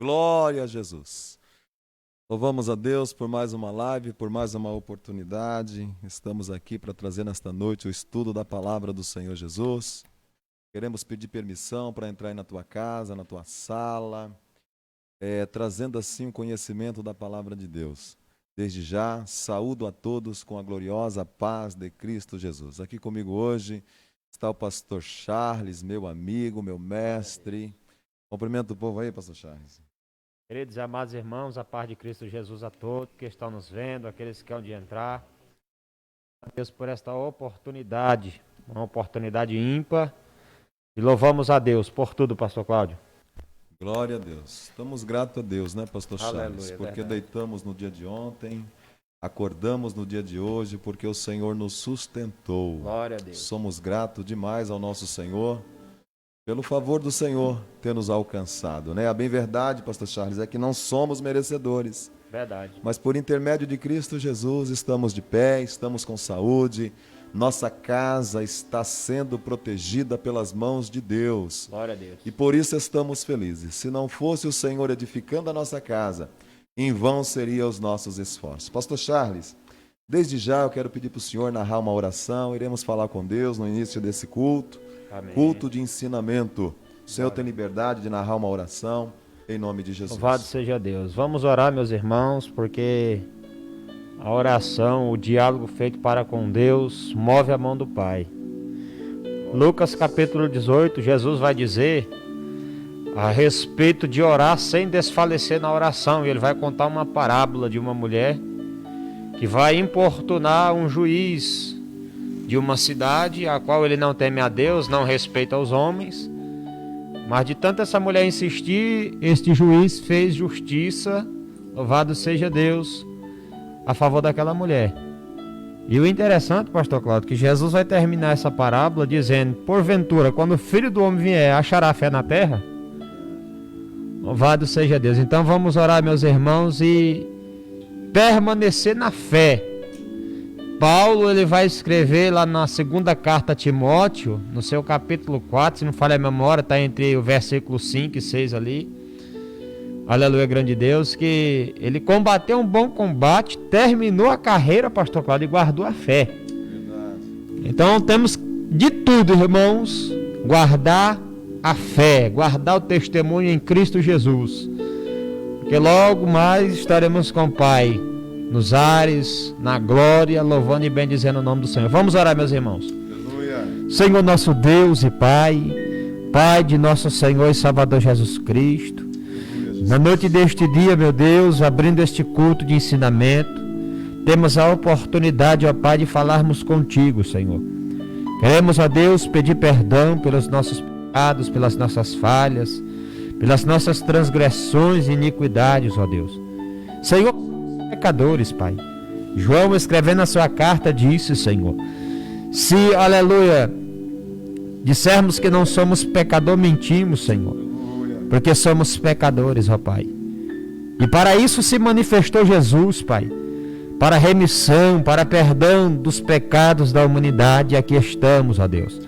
Glória a Jesus. Louvamos a Deus por mais uma live, por mais uma oportunidade. Estamos aqui para trazer nesta noite o estudo da palavra do Senhor Jesus. Queremos pedir permissão para entrar aí na tua casa, na tua sala, trazendo assim o conhecimento da palavra de Deus. Desde já, saúdo a todos com a gloriosa paz de Cristo Jesus. Aqui comigo hoje está o pastor Charles, meu amigo, meu mestre. Cumprimento o povo aí, pastor Charles. Queridos e amados irmãos, a paz de Cristo Jesus a todos que estão nos vendo, aqueles que querem de entrar. Deus por esta oportunidade, uma oportunidade ímpar. E louvamos a Deus por tudo, pastor Cláudio. Glória a Deus. Estamos gratos a Deus, né, pastor Charles? Aleluia, porque verdade. deitamos no dia de ontem, acordamos no dia de hoje, porque o Senhor nos sustentou. Glória a Deus. Somos gratos demais ao nosso Senhor, pelo favor do Senhor ter nos alcançado, né? A bem verdade, pastor Charles, é que não somos merecedores. Verdade. Mas por intermédio de Cristo Jesus estamos de pé, estamos com saúde, nossa casa está sendo protegida pelas mãos de Deus. Glória a Deus. E por isso estamos felizes. Se não fosse o Senhor edificando a nossa casa, em vão seriam os nossos esforços. Pastor Charles, desde já eu quero pedir para o Senhor narrar uma oração, iremos falar com Deus no início desse culto. Amém. Culto de ensinamento. O Senhor tem liberdade de narrar uma oração, em nome de Jesus. Louvado seja Deus. Vamos orar, meus irmãos, porque a oração, o diálogo feito para com Deus, move a mão do Pai. Lucas capítulo 18, Jesus vai dizer a respeito de orar sem desfalecer na oração. E ele vai contar uma parábola de uma mulher que vai importunar um juiz de uma cidade, a qual ele não teme a Deus, não respeita os homens. Mas de tanto essa mulher insistir, este juiz fez justiça, louvado seja Deus, a favor daquela mulher. E o interessante, pastor Cláudio, que Jesus vai terminar essa parábola dizendo: porventura, quando o Filho do Homem vier, achará fé na terra? Louvado seja Deus. Então vamos orar, meus irmãos, e permanecer na fé. Paulo, ele vai escrever lá na segunda carta a Timóteo, no seu capítulo 4, se não falha a memória, está entre o versículo 5 e 6 ali. Aleluia, grande Deus, que ele combateu um bom combate, terminou a carreira, pastor Cláudio, e guardou a fé. Verdade. Então temos de tudo, irmãos, guardar a fé, guardar o testemunho em Cristo Jesus. Porque logo mais estaremos com o Pai, nos ares, na glória, louvando e bendizendo o nome do Senhor. Vamos orar, meus irmãos. Aleluia. Senhor nosso Deus e Pai, Pai de nosso Senhor e Salvador Jesus Cristo, na noite deste dia, meu Deus, abrindo este culto de ensinamento, temos a oportunidade, ó Pai, de falarmos contigo, Senhor. Queremos, ó Deus, pedir perdão pelos nossos pecados, pelas nossas falhas, pelas nossas transgressões e iniquidades, ó Deus. Senhor, pecadores, Pai. João, escrevendo a sua carta, disse, Senhor, se, aleluia, dissermos que não somos pecador, mentimos, Senhor, porque somos pecadores, ó Pai. E para isso se manifestou Jesus, Pai, para remissão, para perdão dos pecados da humanidade. E aqui estamos, ó Deus.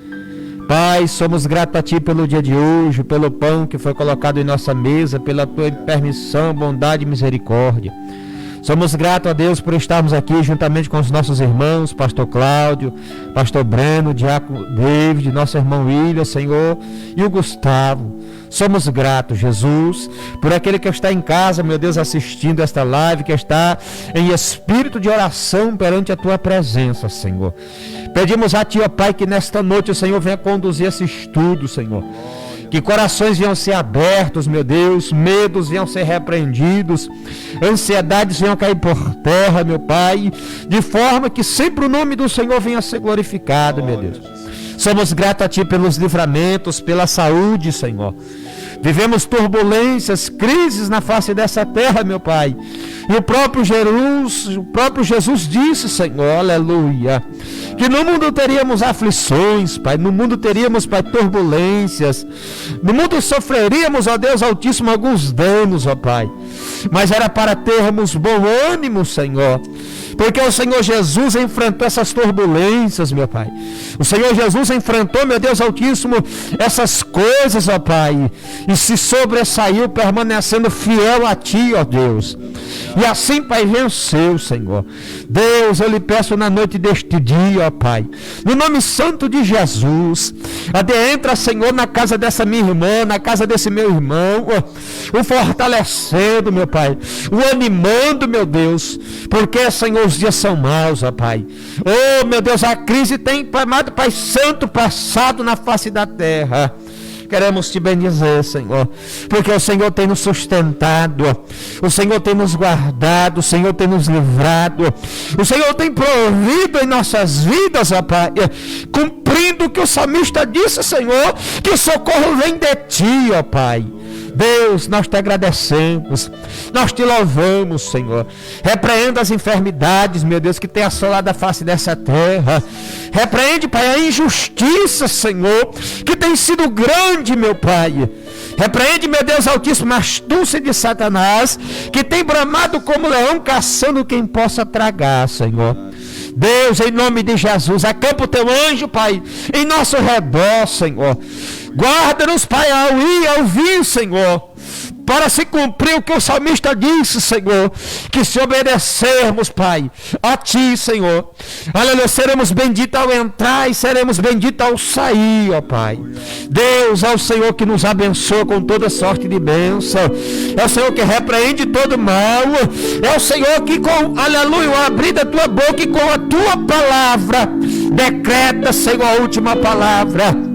Pai, somos gratos a Ti pelo dia de hoje, pelo pão que foi colocado em nossa mesa, pela Tua permissão, bondade e misericórdia. Somos gratos a Deus por estarmos aqui juntamente com os nossos irmãos, pastor Cláudio, pastor Breno, diácono David, nosso irmão William, Senhor, e o Gustavo. Somos gratos, Jesus, por aquele que está em casa, meu Deus, assistindo esta live, que está em espírito de oração perante a Tua presença, Senhor. Pedimos a Ti, ó Pai, que nesta noite o Senhor venha conduzir esse estudo, Senhor. Que corações venham ser abertos, meu Deus, medos venham ser repreendidos, ansiedades venham cair por terra, meu Pai, de forma que sempre o nome do Senhor venha a ser glorificado, meu Deus. Somos gratos a Ti pelos livramentos, pela saúde, Senhor. Vivemos turbulências, crises na face dessa terra, meu Pai. E o próprio Jesus disse, Senhor, aleluia, que no mundo teríamos aflições, Pai, no mundo teríamos, Pai, turbulências, no mundo sofreríamos, ó Deus Altíssimo, alguns danos, ó Pai, mas era para termos bom ânimo, Senhor, porque o Senhor Jesus enfrentou essas turbulências, meu Pai. O Senhor Jesus enfrentou, meu Deus Altíssimo, essas coisas, ó Pai, e se sobressaiu permanecendo fiel a Ti, ó Deus. E assim, Pai, venceu, Senhor. Deus, eu lhe peço na noite deste dia, ó Pai, no nome santo de Jesus, adentra, Senhor, na casa dessa minha irmã, na casa desse meu irmão, o fortalecendo, meu Pai, o animando, meu Deus, porque, Senhor, os dias são maus, ó Pai. Oh, meu Deus, a crise tem, amado Pai Santo, passado na face da terra. Queremos te bendizer, Senhor, porque o Senhor tem nos sustentado, o Senhor tem nos guardado, o Senhor tem nos livrado, o Senhor tem provido em nossas vidas, ó Pai, cumprindo o que o salmista disse, Senhor, que o socorro vem de Ti, ó Pai. Deus, nós te agradecemos, nós te louvamos, Senhor. Repreenda as enfermidades, meu Deus, que tem assolado a face dessa terra. Repreende, Pai, a injustiça, Senhor, que tem sido grande, meu Pai. Repreende, meu Deus Altíssimo, a astúcia de Satanás, que tem bramado como leão, caçando quem possa tragar, Senhor. Deus, em nome de Jesus, acampa o teu anjo, Pai, em nosso redor, Senhor. Guarda-nos, Pai, ao ir e ao vir, Senhor, para se cumprir o que o salmista disse, Senhor, que se obedecermos, Pai, a Ti, Senhor, aleluia, seremos benditos ao entrar e seremos benditos ao sair, ó Pai. Deus, é o Senhor que nos abençoa com toda sorte de bênção, é o Senhor que repreende todo mal, é o Senhor que com, aleluia, o abrir da Tua boca e com a Tua palavra, decreta, Senhor, a última palavra.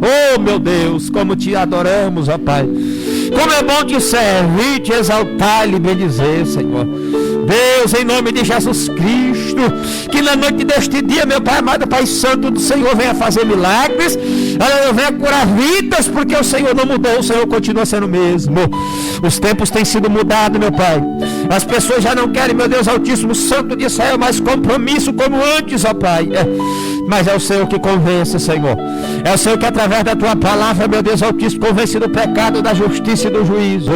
Oh, meu Deus, como Te adoramos, ó Pai. Como é bom Te servir, Te exaltar e lhe bendizer, Senhor. Deus, em nome de Jesus Cristo, que na noite deste dia, meu Pai amado, Pai Santo do Senhor, venha fazer milagres, venha curar vidas, porque o Senhor não mudou, o Senhor continua sendo o mesmo. Os tempos têm sido mudados, meu Pai. As pessoas já não querem, meu Deus Altíssimo, Santo de Israel, mais compromisso como antes, ó Pai. Mas é o Senhor que convence, Senhor. É o Senhor que através da Tua palavra, meu Deus Altíssimo, convence do pecado, da justiça e do juízo.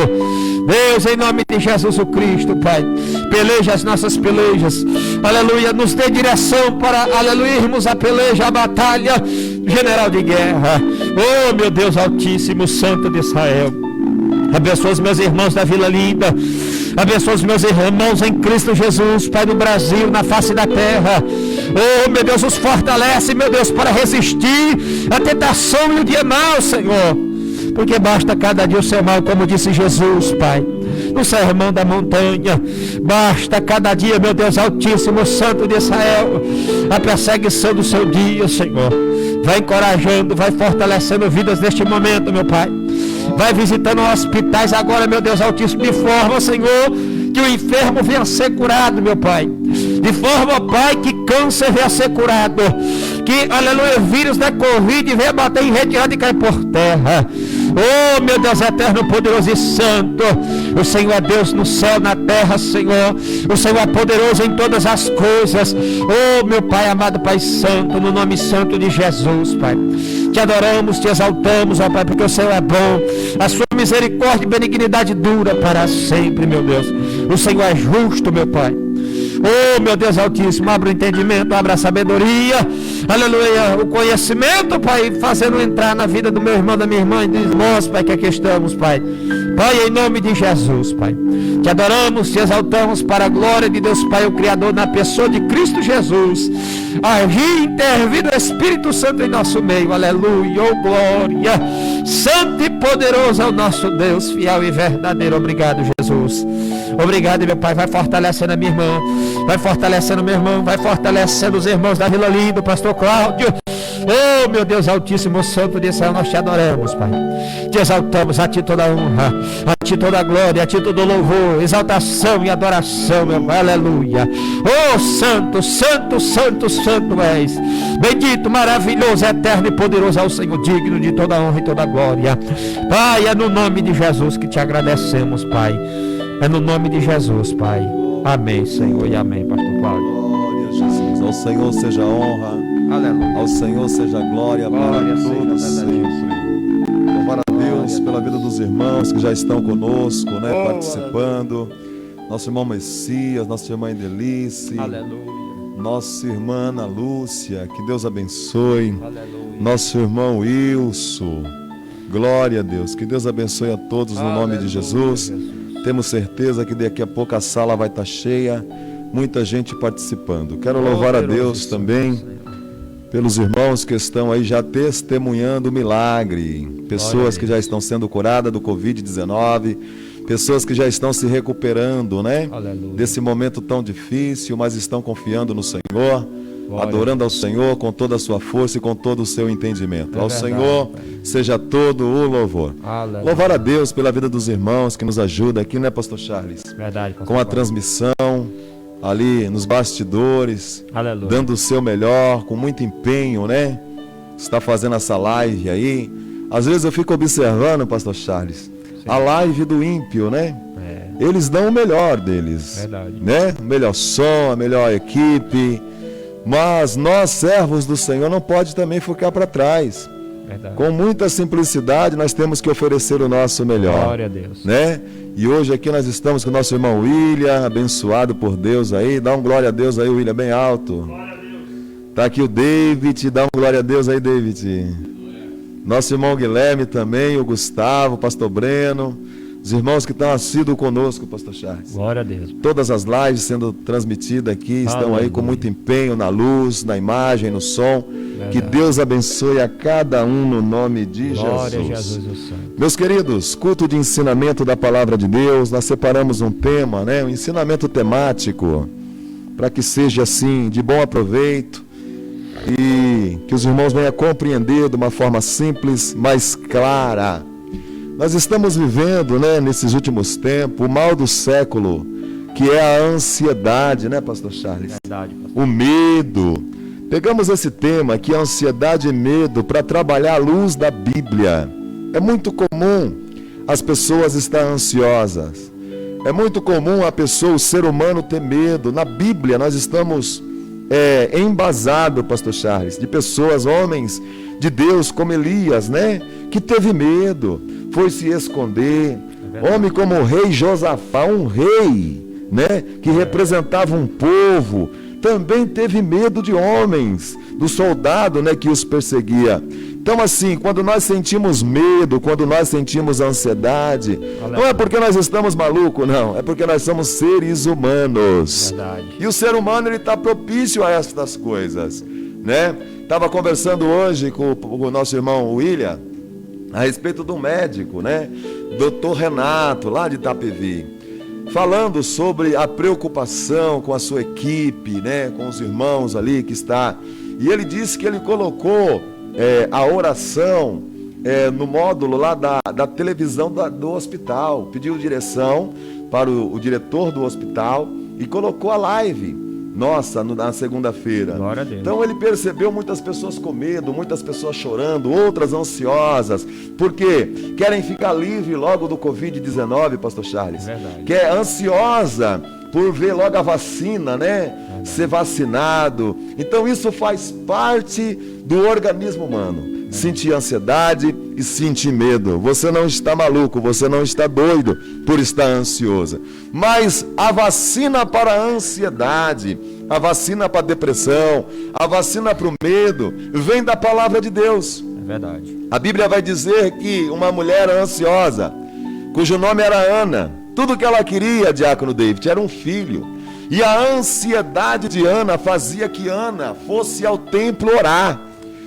Deus, em nome de Jesus o Cristo, Pai, peleja as nossas pelejas, aleluia, nos dê direção para, aleluia, irmos a peleja, a batalha, general de guerra. Oh, meu Deus Altíssimo, Santo de Israel, abençoa os meus irmãos da Vila Linda, abençoa os meus irmãos em Cristo Jesus, Pai, do Brasil, na face da terra. Oh, meu Deus, os fortalece, meu Deus, para resistir à tentação e o dia mau, Senhor, porque basta cada dia o seu mal, como disse Jesus, Pai, no sermão da montanha. Basta cada dia, meu Deus Altíssimo, Santo de Israel, a perseguição do seu dia, Senhor. Vai encorajando, vai fortalecendo vidas neste momento, meu Pai. Vai visitando hospitais agora, meu Deus Altíssimo, de forma, Senhor, que o enfermo venha a ser curado, meu Pai. De forma, Pai, que câncer venha a ser curado. Que, aleluia, vírus da Covid venha bater em retirada e cair por terra. Oh, meu Deus eterno, poderoso e santo. O Senhor é Deus no céu, na terra, Senhor. O Senhor é poderoso em todas as coisas. Oh, meu Pai amado, Pai santo, no nome santo de Jesus, Pai. Te adoramos, te exaltamos, ó Pai, porque o Senhor é bom. A sua misericórdia e benignidade dura para sempre, meu Deus. O Senhor é justo, meu Pai. Oh, meu Deus Altíssimo, abra o entendimento, abra a sabedoria, aleluia, o conhecimento, Pai, fazendo entrar na vida do meu irmão, da minha irmã e de nós, Pai, que aqui estamos, Pai. Pai, em nome de Jesus, Pai, te adoramos, te exaltamos para a glória de Deus, Pai, o Criador, na pessoa de Cristo Jesus. Agir, intervir o Espírito Santo em nosso meio, aleluia, oh glória. Santo e poderoso é o nosso Deus, fiel e verdadeiro. Obrigado, Jesus. Obrigado, meu Pai. Vai fortalecendo a minha irmã, vai fortalecendo meu irmão, vai fortalecendo os irmãos da Vila Linda, o pastor Cláudio. Oh, meu Deus Altíssimo, Santo de Israel, nós te adoramos, Pai. Te exaltamos, a Ti toda a honra, a Ti toda a glória, a Ti todo o louvor, exaltação e adoração, meu Pai, aleluia. Oh, Santo, Santo, Santo, Santo és. Bendito, maravilhoso, eterno e poderoso é o Senhor, digno de toda a honra e toda a glória. Pai, é no nome de Jesus que te agradecemos, Pai. É no nome de Jesus, Pai. Amém, Senhor, e amém, pastor Cláudio. Glória a Jesus. Ao Senhor seja a honra. Aleluia. Ao Senhor seja a glória para todos sempre. Louvar a Deus pela vida dos irmãos que já estão conosco, né, participando. Nosso irmão Messias, nossa irmã Indelice. Aleluia. Nossa irmã Ana Lúcia, que Deus abençoe. Aleluia. Nosso irmão Wilson. Glória a Deus. Que Deus abençoe a todos no nome de Jesus. Temos certeza que daqui a pouco a sala vai estar cheia. Muita gente participando. Quero louvar a Deus também pelos irmãos que estão aí já testemunhando o milagre. Pessoas que já estão sendo curadas do Covid-19. Pessoas que já estão se recuperando, né? Aleluia. Desse momento tão difícil, mas estão confiando no Senhor. Glória. Adorando ao Senhor com toda a sua força e com todo o seu entendimento. Ao Senhor seja todo o louvor. Aleluia. Louvar a Deus pela vida dos irmãos que nos ajuda aqui, né, pastor Charles? Verdade, pastor. Com a transmissão ali nos bastidores. Aleluia. Dando o seu melhor, com muito empenho, né? Está fazendo essa live aí. Às vezes eu fico observando, pastor Charles, a live do ímpio, né? Eles dão o melhor deles. Verdade. Né? O melhor som, a melhor equipe. Mas nós, servos do Senhor, não pode também ficar para trás. Verdade. Com muita simplicidade, nós temos que oferecer o nosso melhor. Glória a Deus. Né? E hoje aqui nós estamos com o nosso irmão William, abençoado por Deus aí. Dá um glória a Deus aí, William, bem alto. Glória a Deus. Tá aqui o David, dá um glória a Deus aí, David. Nosso irmão Guilherme também, o Gustavo, o pastor Breno. Os irmãos que estão assíduos conosco, pastor Charles. Glória a Deus. Todas as lives sendo transmitidas aqui, estão aí com muito empenho na luz, na imagem, no som. Verdade. Que Deus abençoe a cada um no nome de Glória Jesus. A Jesus o Santo. Meus queridos, culto de ensinamento da palavra de Deus, nós separamos um tema, né? Um ensinamento temático, para que seja assim, de bom aproveito e que os irmãos venham a compreender de uma forma simples, mas clara. Nós estamos vivendo, né, nesses últimos tempos, o mal do século, que é a ansiedade, né, pastor Charles? Verdade, pastor. O medo. Pegamos esse tema, que é ansiedade e medo, para trabalhar à luz da Bíblia. É muito comum as pessoas estarem ansiosas. É muito comum a pessoa, o ser humano, ter medo. Na Bíblia nós estamos embasados, pastor Charles, de pessoas, homens de Deus, como Elias, né, que teve medo. Foi se esconder. Homem como o rei Josafá, um rei, né, que representava um povo, também teve medo de homens, do soldado, né, que os perseguia. Então, assim, quando nós sentimos medo, quando nós sentimos ansiedade, não é porque nós estamos malucos, não, é porque nós somos seres humanos. Verdade. E o ser humano, ele está propício a estas coisas, né? Estava conversando hoje com o nosso irmão William a respeito do médico, né? Dr. Renato, lá de Itapevi, falando sobre a preocupação com a sua equipe, né? Com os irmãos ali que está. E ele disse que ele colocou a oração no módulo lá da televisão do hospital. Pediu direção para o diretor do hospital e colocou a live. Nossa, na segunda-feira. Glória a Deus. Então ele percebeu muitas pessoas com medo, muitas pessoas chorando, outras ansiosas, porque querem ficar livre logo do Covid-19, pastor Charles. Verdade. Que é ansiosa por ver logo a vacina, né? Verdade. Ser vacinado. Então isso faz parte do organismo humano. Sentir ansiedade e sentir medo. Você não está maluco, você não está doido por estar ansioso. Mas a vacina para a ansiedade, a vacina para a depressão, a vacina para o medo, vem da palavra de Deus. É verdade. A Bíblia vai dizer que uma mulher ansiosa, cujo nome era Ana, tudo que ela queria, diácono David, era um filho. E a ansiedade de Ana fazia que Ana fosse ao templo orar,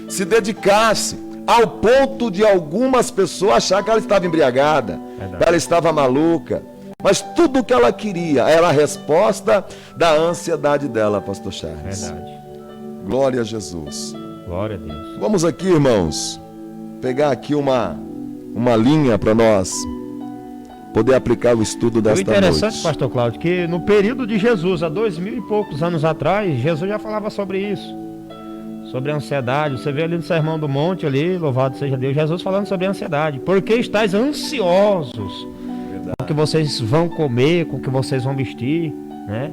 se dedicasse, ao ponto de algumas pessoas achar que ela estava embriagada, que ela estava maluca. Mas tudo que ela queria era a resposta da ansiedade dela, pastor Charles. Verdade. Glória a Jesus. Glória a Deus. Vamos aqui, irmãos, pegar aqui uma linha para nós poder aplicar o estudo desta noite. O interessante, pastor Cláudio, que no período de Jesus, há 2000 e poucos anos atrás, Jesus já falava sobre isso. Sobre a ansiedade. Você vê ali no Sermão do Monte ali, louvado seja Deus, Jesus falando sobre a ansiedade. Porque estáis ansiosos. com o que vocês vão comer, com o que vocês vão vestir, né?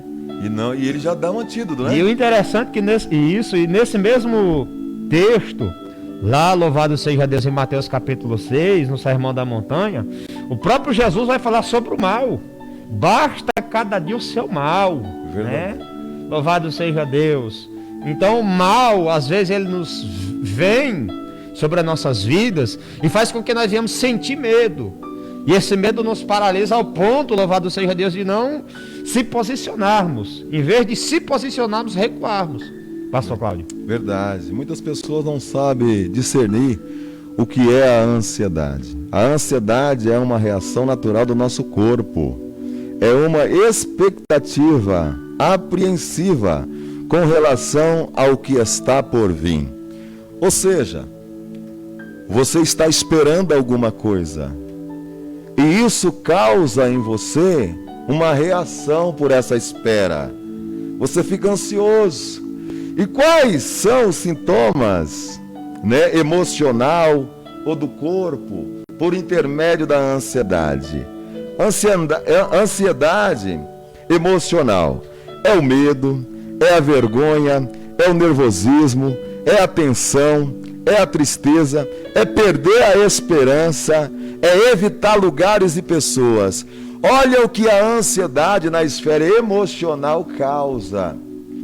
E ele já dá um antídoto, né? E o interessante é que nesse mesmo texto, lá, louvado seja Deus, em Mateus capítulo 6, no Sermão da Montanha, o próprio Jesus vai falar sobre o mal. Basta cada dia o seu mal, né? Louvado seja Deus. Então o mal, às vezes, ele nos vem sobre as nossas vidas e faz com que nós venhamos sentir medo. E esse medo nos paralisa ao ponto, louvado seja Deus, de não se posicionarmos. Em vez de se posicionarmos, recuarmos. Pastor Cláudio. Verdade. Muitas pessoas não sabem discernir o que é a ansiedade. A ansiedade é uma reação natural do nosso corpo. É uma expectativa apreensiva com relação ao que está por vir. Ou seja, você está esperando alguma coisa. E isso causa em você uma reação por essa espera. Você fica ansioso. E quais são os sintomas, né, emocional ou do corpo por intermédio da ansiedade? Ansiedade emocional é o medo, é a vergonha, é o nervosismo, é a tensão, é a tristeza, é perder a esperança, é evitar lugares e pessoas. Olha o que a ansiedade na esfera emocional causa.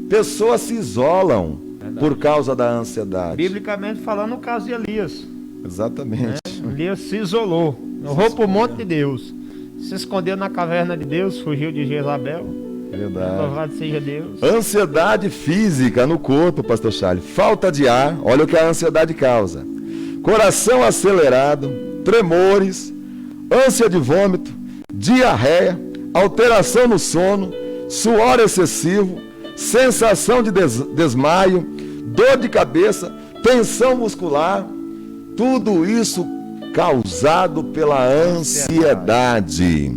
Pessoas se isolam por causa da ansiedade. Biblicamente falando, no caso de Elias. Exatamente. Elias se isolou, honrou para o monte de Deus, se escondeu na caverna de Deus, fugiu de Jezabel. Verdade. Louvado seja Deus. Ansiedade física no corpo, pastor Charles. Falta de ar, olha o que a ansiedade causa. Coração acelerado, tremores, ânsia de vômito, diarreia, alteração no sono, suor excessivo, sensação de desmaio, dor de cabeça, tensão muscular, tudo isso causado pela ansiedade.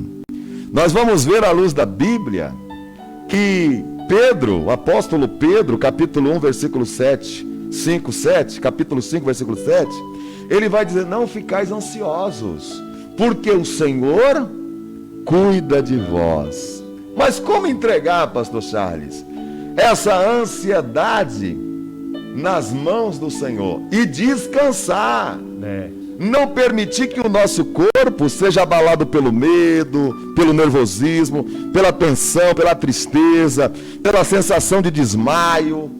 Nós vamos ver à luz da Bíblia que Pedro, o apóstolo Pedro, capítulo 1, versículo 7, 5, 7, capítulo 5, versículo 7, ele vai dizer: não ficais ansiosos, porque o Senhor cuida de vós. Mas como entregar, pastor Charles, essa ansiedade nas mãos do Senhor e descansar? Não permitir que o nosso corpo seja abalado pelo medo, pelo nervosismo, pela tensão, pela tristeza, pela sensação de desmaio.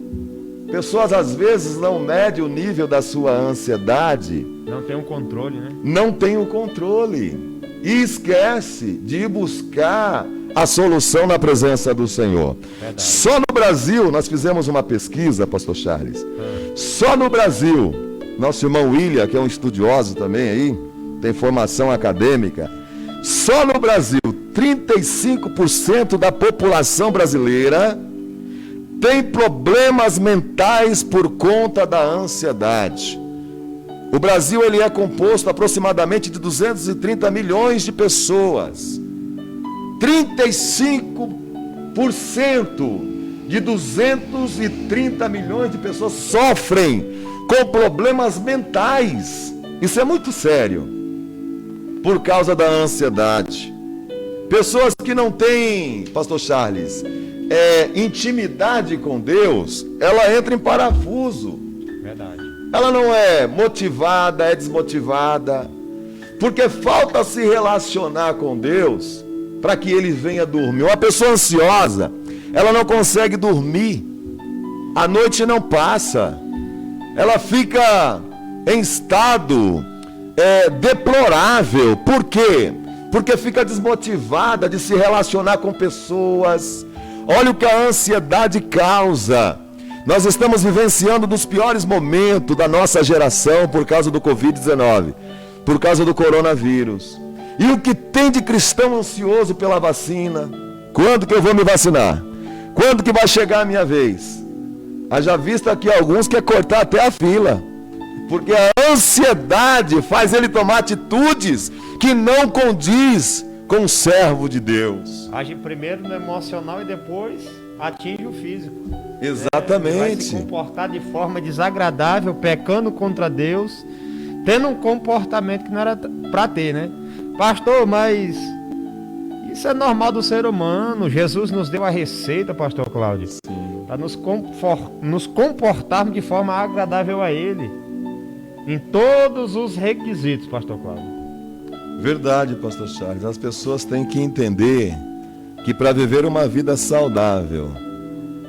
Pessoas às vezes não medem o nível da sua ansiedade. Não tem um controle, né? Não tem o controle. E esquece de ir buscar a solução na presença do Senhor. Verdade. Só no Brasil, nós fizemos uma pesquisa, pastor Charles. Só no Brasil, nosso irmão William, que é um estudioso também aí, tem formação acadêmica, só no Brasil, 35% da população brasileira tem problemas mentais por conta da ansiedade. O Brasil, ele é composto aproximadamente de 230 milhões de pessoas. 35% de 230 milhões de pessoas sofrem com problemas mentais. Isso é muito sério, por causa da ansiedade. Pessoas que não têm, pastor Charles, intimidade com Deus, ela entra em parafuso. Verdade. Ela não é motivada, é desmotivada, porque falta se relacionar com Deus para que Ele venha dormir. Uma pessoa ansiosa, ela não consegue dormir, a noite não passa, ela fica em estado deplorável. Por quê? Porque fica desmotivada de se relacionar com pessoas. Olha o que a ansiedade causa. Nós estamos vivenciando um dos piores momentos da nossa geração por causa do Covid-19, por causa do coronavírus. E o que tem de cristão ansioso pela vacina? Quando que eu vou me vacinar? Quando que vai chegar a minha vez? Haja vista que alguns querem cortar até a fila, porque a ansiedade faz ele tomar atitudes que não condiz com o servo de Deus. Age primeiro no emocional e depois atinge o físico. Exatamente. Vai se comportar de forma desagradável, pecando contra Deus, tendo um comportamento que não era para ter, né? Pastor, mas Isso é normal do ser humano. Jesus nos deu a receita, pastor Cláudio, para nos comportarmos de forma agradável a Ele, em todos os requisitos, pastor Cláudio. Verdade, pastor Charles. As pessoas têm que entender que para viver uma vida saudável,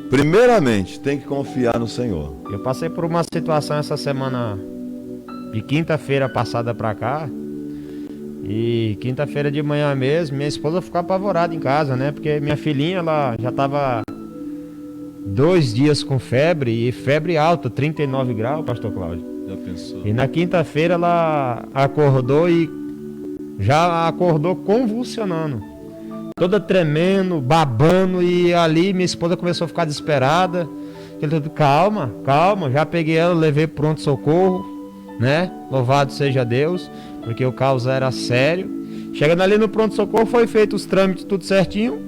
primeiramente tem que confiar no Senhor. Eu passei por uma situação essa semana, de quinta-feira passada para cá, e quinta-feira de manhã mesmo, minha esposa ficou apavorada em casa, né? Porque minha filhinha, ela já estava 2 dias com febre, e febre alta, 39 graus, pastor Cláudio. Já pensou? E na quinta-feira ela acordou e já acordou convulsionando, toda tremendo, babando, e ali minha esposa começou a ficar desesperada. Eu falei, calma, já peguei ela, levei pro pronto-socorro, né? Louvado seja Deus, porque o caos era sério. Chegando ali no pronto-socorro, foi feito os trâmites tudo certinho,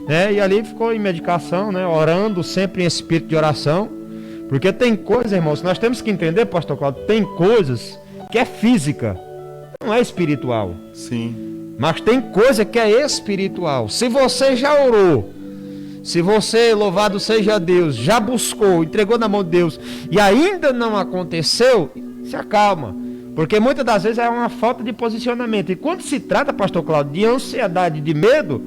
né? E ali ficou em medicação, né? Orando, sempre em espírito de oração. Porque tem coisas, irmãos, nós temos que entender, pastor Cláudio, tem coisas que é física, não é espiritual. Sim. Mas tem coisa que é espiritual. Se você já orou, se você, louvado seja Deus, já buscou, entregou na mão de Deus e ainda não aconteceu, se acalma. Porque muitas das vezes é uma falta de posicionamento. E quando se trata, pastor Cláudio, de ansiedade, de medo,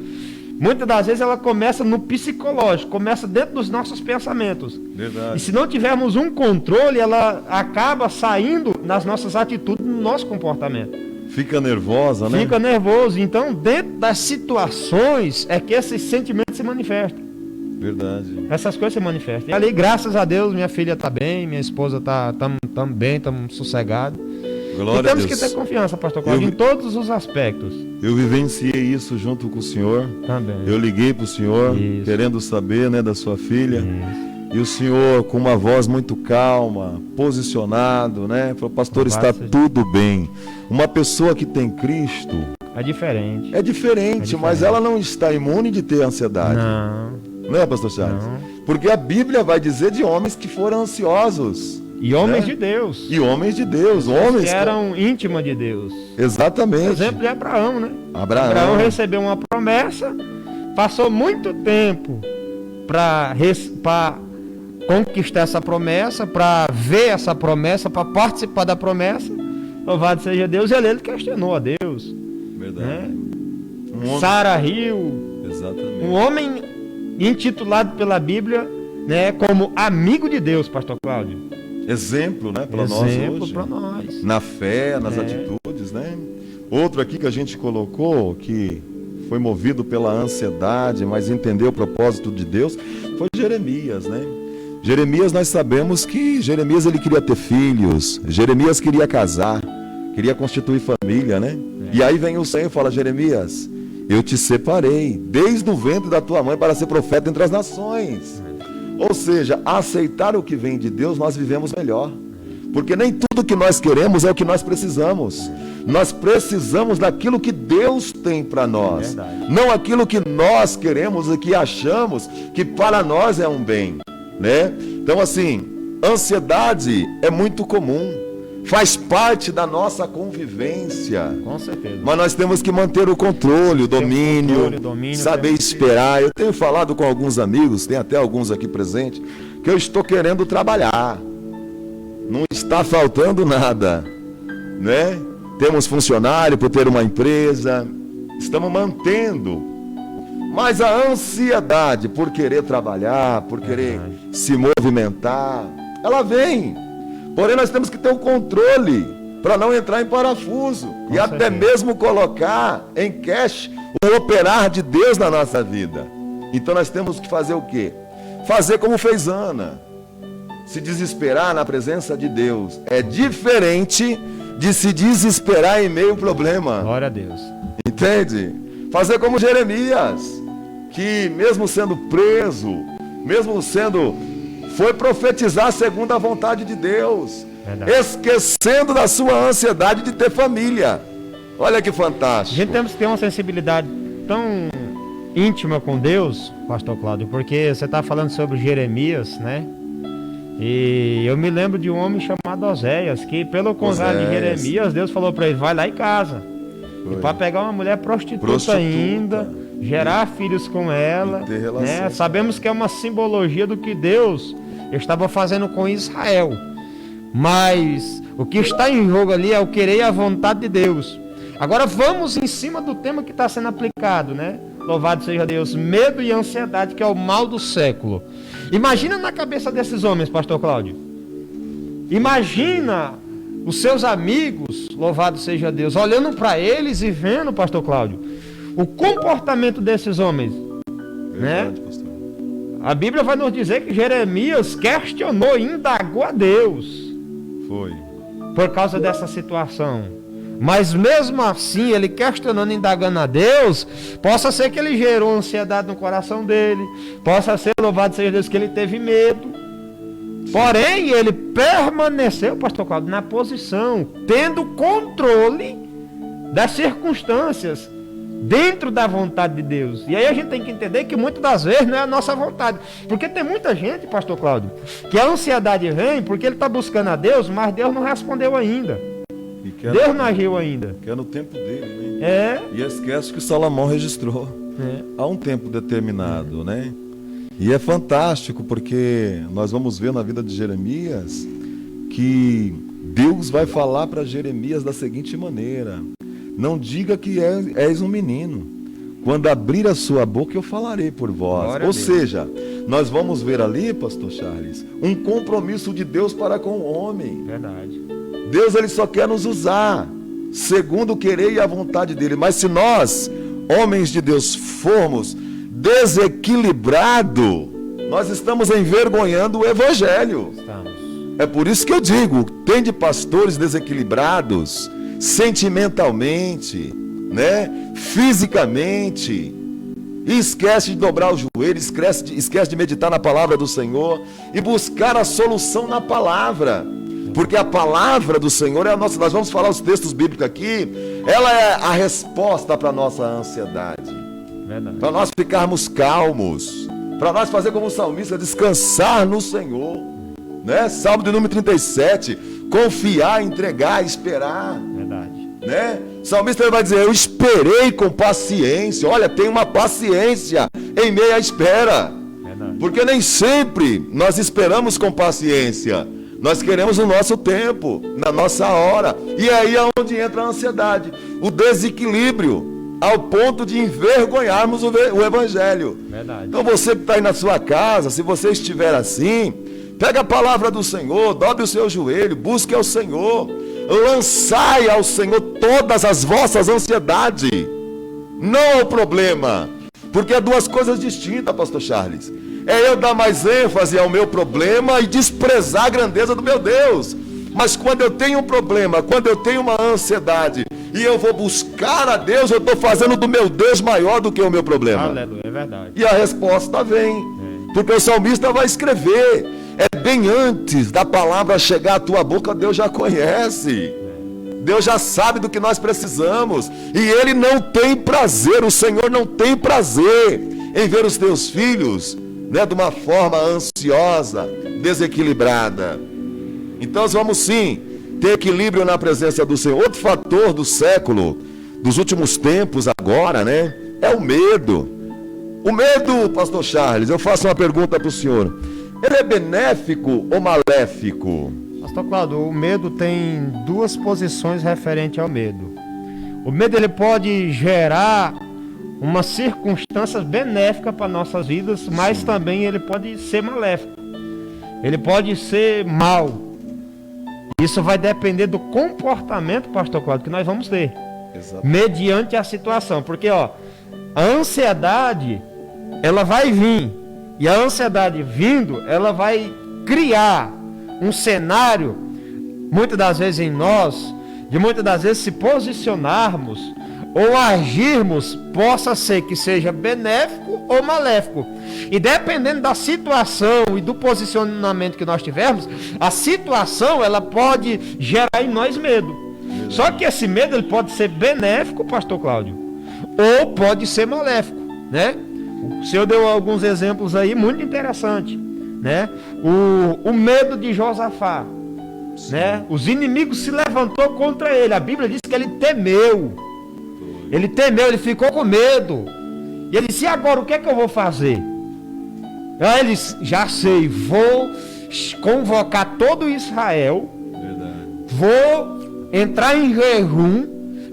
muitas das vezes ela começa no psicológico, começa dentro dos nossos pensamentos. Verdade. E se não tivermos um controle, ela acaba saindo nas nossas atitudes, no nosso comportamento. Fica nervosa, né? Fica nervoso. Então, dentro das situações é que esses sentimentos se manifestam. Verdade. Essas coisas se manifestam. E ali, graças a Deus, minha filha está bem, minha esposa está bem, estamos sossegados. Glória e temos a Deus. que ter confiança, pastor Cláudio, em todos os aspectos. Eu vivenciei isso junto com o senhor. Também. Eu liguei para o senhor, Isso. querendo saber, né, da sua filha. Isso. E o senhor, com uma voz muito calma, posicionado, né? Falou, pastor, está tudo bem. Uma pessoa que tem Cristo É diferente. é diferente, mas ela não está imune de ter ansiedade. Não. Não é, pastor Charles? Não. Porque a Bíblia vai dizer de homens que foram ansiosos. E homens né? de Deus. E homens de Deus, homens que eram íntimas de Deus. Exatamente. Por exemplo de Abraão, né? Abraão recebeu uma promessa, passou muito tempo para conquistar essa promessa, para ver essa promessa, para participar da promessa. Louvado seja Deus. E ele questionou a Deus. Verdade. Né? homem... Sara riu. Exatamente. Um homem intitulado pela Bíblia, né, como amigo de Deus, pastor Cláudio. Exemplo, né, para nós hoje. Para nós. Na fé, nas atitudes, né? Outro aqui que a gente colocou, que foi movido pela ansiedade, mas entendeu o propósito de Deus, foi Jeremias, né? Jeremias, nós sabemos que Jeremias ele queria ter filhos, Jeremias queria casar, queria constituir família, né? E aí vem o Senhor e fala, Jeremias, eu te separei desde o ventre da tua mãe para ser profeta entre as nações. Ou seja, aceitar o que vem de Deus, nós vivemos melhor. Porque nem tudo que nós queremos é o que nós precisamos. Nós precisamos daquilo que Deus tem para nós. Não aquilo que nós queremos e que achamos que para nós é um bem. Né? Então assim, ansiedade é muito comum. Faz parte da nossa convivência. Com certeza. Mas nós temos que manter o controle, o domínio, saber esperar. Eu tenho falado com alguns amigos, tem até alguns aqui presentes, que eu estou querendo trabalhar. Não está faltando nada, né? Temos funcionário por ter uma empresa, estamos mantendo. Mas a ansiedade por querer trabalhar, por querer se movimentar, ela vem. Porém, nós temos que ter o controle para não entrar em parafuso. E até mesmo colocar em cash o operar de Deus na nossa vida. Então nós temos que fazer o quê? Fazer como fez Ana. Se desesperar na presença de Deus é diferente de se desesperar em meio ao problema. Glória a Deus. Entende? Fazer como Jeremias, que mesmo sendo preso, foi profetizar segundo a vontade de Deus. Verdade. Esquecendo da sua ansiedade de ter família. Olha que fantástico. A gente temos que ter uma sensibilidade tão íntima com Deus, pastor Cláudio, porque você está falando sobre Jeremias, né? E eu me lembro de um homem chamado Oséias, que pelo contrário de Jeremias, Deus falou para ele, vai lá em casa. E para pegar uma mulher prostituta ainda, gerar filhos com ela, né? Sabemos que é uma simbologia do que Deus estava fazendo com Israel. Mas o que está em jogo ali é o querer e a vontade de Deus. Agora vamos em cima do tema que está sendo aplicado, né? Louvado seja Deus. Medo e ansiedade, que é o mal do século. Imagina na cabeça desses homens, pastor Cláudio. Imagina os seus amigos, louvado seja Deus, olhando para eles e vendo, pastor Cláudio, o comportamento desses homens. Verdade, né? Pastor. A Bíblia vai nos dizer que Jeremias questionou e indagou a Deus. Foi. Por causa dessa situação. Mas mesmo assim, ele questionando e indagando a Deus, possa ser que ele gerou ansiedade no coração dele, possa ser, louvado seja Deus, que ele teve medo. Porém, ele permaneceu, pastor Cláudio, na posição, tendo controle das circunstâncias, dentro da vontade de Deus. E aí a gente tem que entender que muitas das vezes não é a nossa vontade. Porque tem muita gente, pastor Cláudio, que a ansiedade vem porque ele está buscando a Deus, mas Deus não respondeu ainda. Deus não agiu ainda. Que é no tempo dele, né? E esquece que Salomão registrou. Há um tempo determinado, né? E é fantástico porque nós vamos ver na vida de Jeremias que Deus vai falar para Jeremias da seguinte maneira: não diga que és um menino. Quando abrir a sua boca eu falarei por vós. Glória Ou seja, nós vamos ver ali, pastor Charles, um compromisso de Deus para com o homem. Verdade. Deus, ele só quer nos usar segundo o querer e a vontade dele. Mas se nós, homens de Deus, formos desequilibrados, nós estamos envergonhando o evangelho. Estamos. É por isso que eu digo, tem de pastores desequilibrados, sentimentalmente, né? Fisicamente, e esquece de dobrar o joelho, esquece de meditar na palavra do Senhor e buscar a solução na palavra. Porque a palavra do Senhor é a nossa. Nós vamos falar os textos bíblicos aqui. Ela é a resposta para a nossa ansiedade. Para nós ficarmos calmos. Para nós fazer como o salmista, descansar no Senhor, né? Salmo de número 37. Confiar, entregar, esperar. Verdade. Né? O salmista vai dizer: eu esperei com paciência. Olha, tem uma paciência em meio à espera. Verdade. Porque nem sempre nós esperamos com paciência. Nós queremos o nosso tempo, na nossa hora. E aí é onde entra a ansiedade, o desequilíbrio, ao ponto de envergonharmos o evangelho. Verdade. Então você que está aí na sua casa, se você estiver assim, pega a palavra do Senhor, dobre o seu joelho, busque ao Senhor, lançai ao Senhor todas as vossas ansiedades. Não é o problema, porque é duas coisas distintas, pastor Charles. É eu dar mais ênfase ao meu problema e desprezar a grandeza do meu Deus. Mas quando eu tenho um problema, quando eu tenho uma ansiedade e eu vou buscar a Deus, eu estou fazendo do meu Deus maior do que o meu problema. Aleluia, é verdade. E a resposta vem. Porque o salmista vai escrever. É bem antes da palavra chegar à tua boca, Deus já conhece. Deus já sabe do que nós precisamos. E Ele não tem prazer, o Senhor não tem prazer em ver os teus filhos, né, de uma forma ansiosa, desequilibrada. Então nós vamos sim ter equilíbrio na presença do Senhor. Outro fator do século, dos últimos tempos agora, né, é o medo. O medo, pastor Charles, eu faço uma pergunta para o senhor: ele é benéfico ou maléfico? Pastor Cláudio, o medo tem duas posições referente ao medo. O medo, ele pode gerar uma circunstância benéfica para nossas vidas, mas sim, também ele pode ser maléfico. Ele pode ser mal. Isso vai depender do comportamento, pastor Cláudio, que nós vamos ter. Exatamente. Mediante a situação. Porque, a ansiedade, ela vai vir. E a ansiedade vindo, ela vai criar um cenário, muitas das vezes em nós, de muitas das vezes se posicionarmos ou agirmos, possa ser que seja benéfico ou maléfico. E dependendo da situação e do posicionamento que nós tivermos, a situação, ela pode gerar em nós medo. Só que esse medo, ele pode ser benéfico, pastor Cláudio, ou pode ser maléfico, né? O senhor deu alguns exemplos aí muito interessantes, né? O medo de Josafá, né? Os inimigos se levantou contra ele. A Bíblia diz que ele temeu. Ele temeu, ele ficou com medo. E ele disse: e agora o que é que eu vou fazer? Aí ele disse: já sei, vou convocar todo Israel. Verdade. Vou entrar em jejum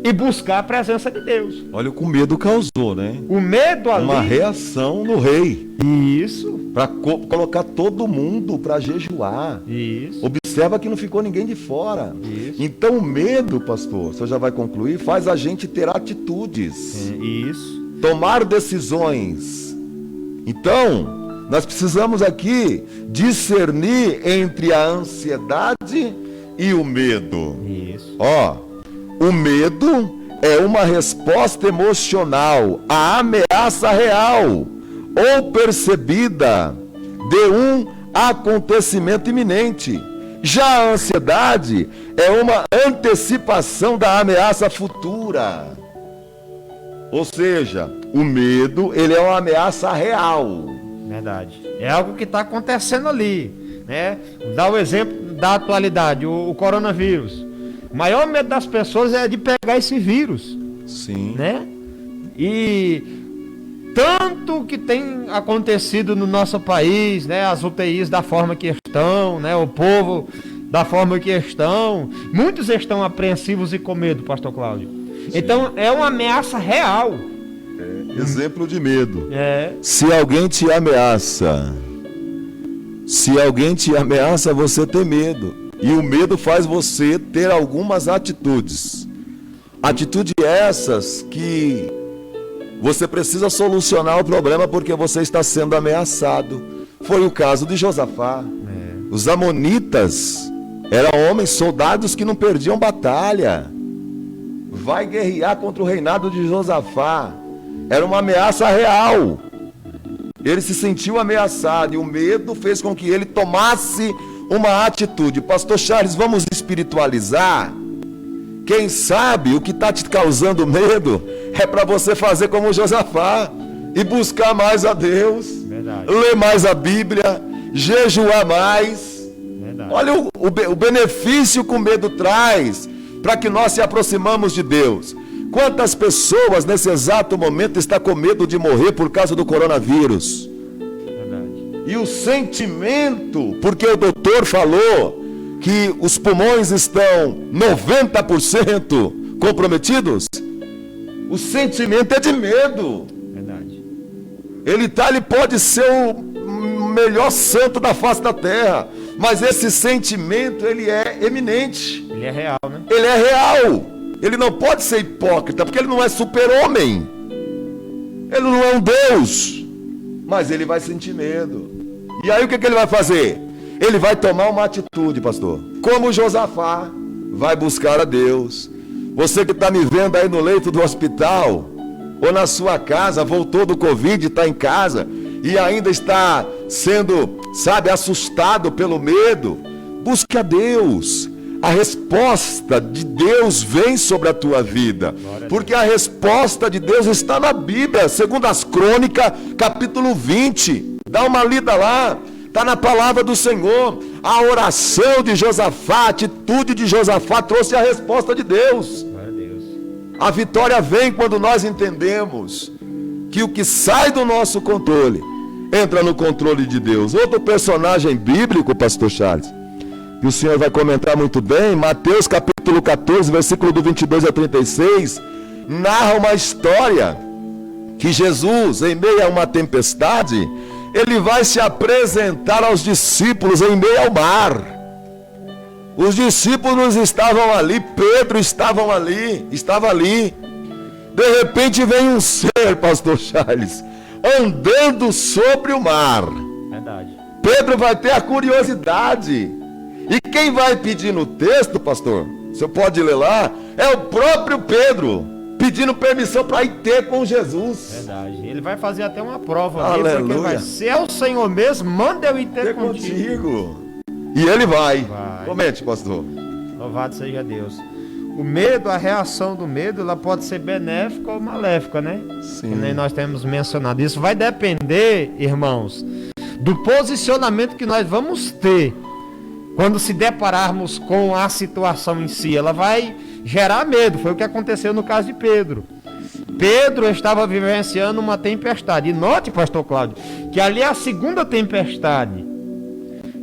e buscar a presença de Deus. Olha o que o medo causou, né? O medo ali. Uma reação no rei. Isso. Para colocar todo mundo para jejuar. Isso. Observa que não ficou ninguém de fora. Isso. Então o medo, pastor, você já vai concluir, faz a gente ter atitudes. Isso. Tomar decisões. Então, nós precisamos aqui discernir entre a ansiedade e o medo. Isso. Ó, o medo é uma resposta emocional à ameaça real ou percebida de um acontecimento iminente. Já a ansiedade é uma antecipação da ameaça futura. Ou seja, o medo, ele é uma ameaça real. Verdade. É algo que está acontecendo ali, né? Dá o exemplo da atualidade, o coronavírus. O maior medo das pessoas é de pegar esse vírus. Sim. Né? E tanto que tem acontecido no nosso país, né? As UTIs da forma que estão, né? O povo da forma que estão. Muitos estão apreensivos e com medo, pastor Cláudio. Sim. Então é uma ameaça real. Exemplo de medo. É. Se alguém te ameaça, você tem medo. E o medo faz você ter algumas atitudes. Atitudes essas que você precisa solucionar o problema porque você está sendo ameaçado. Foi o caso de Josafá. Os amonitas eram homens, soldados que não perdiam batalha. Vai guerrear contra o reinado de Josafá. Era uma ameaça real. Ele se sentiu ameaçado e o medo fez com que ele tomasse uma atitude. Pastor Charles, vamos espiritualizar? Quem sabe o que está te causando medo é para você fazer como Josafá e buscar mais a Deus. Verdade. Ler mais a Bíblia, jejuar mais. Verdade. Olha o benefício que o medo traz para que nós se aproximamos de Deus. Quantas pessoas nesse exato momento estão com medo de morrer por causa do coronavírus? Verdade. E o sentimento, porque o doutor falou que os pulmões estão 90% comprometidos, o sentimento é de medo. Verdade. Ele pode ser o melhor santo da face da terra, mas esse sentimento, ele é eminente. Ele é real, né? Ele é real. Ele não pode ser hipócrita, porque ele não é super-homem. Ele não é um Deus. Mas ele vai sentir medo. E aí o que ele vai fazer? Ele vai tomar uma atitude, pastor. Como Josafá, vai buscar a Deus. Você que está me vendo aí no leito do hospital, ou na sua casa, voltou do Covid, está em casa, e ainda está sendo, assustado pelo medo, busque a Deus. A resposta de Deus vem sobre a tua vida, porque a resposta de Deus está na Bíblia, segundo as Crônicas, capítulo 20, dá uma lida lá, está na palavra do Senhor. A oração de Josafá, a atitude de Josafá trouxe a resposta de Deus. Glória a Deus. A vitória vem quando nós entendemos que o que sai do nosso controle, entra no controle de Deus. Outro personagem bíblico, pastor Charles, e o senhor vai comentar muito bem, Mateus capítulo 14, versículo do 22 a 36, narra uma história que Jesus, em meio a uma tempestade, ele vai se apresentar aos discípulos em meio ao mar. Os discípulos estavam ali, Pedro estava ali. De repente vem um ser, pastor Charles, andando sobre o mar. Verdade. Pedro vai ter a curiosidade. E quem vai pedir no texto, pastor, você pode ler lá, é o próprio Pedro, pedindo permissão para ir ter com Jesus. Verdade. Ele vai fazer até uma prova. Aleluia. Ali, porque vai ser o Senhor mesmo, manda eu ir ter contigo. E ele vai. Vai. Comente, pastor. Louvado seja Deus. O medo, a reação do medo, ela pode ser benéfica ou maléfica, né? Sim. Que nem nós temos mencionado. Isso vai depender, irmãos, do posicionamento que nós vamos ter quando se depararmos com a situação em si. Ela vai gerar medo. Foi o que aconteceu no caso de Pedro. Pedro estava vivenciando uma tempestade. E note, pastor Cláudio, que ali é a segunda tempestade.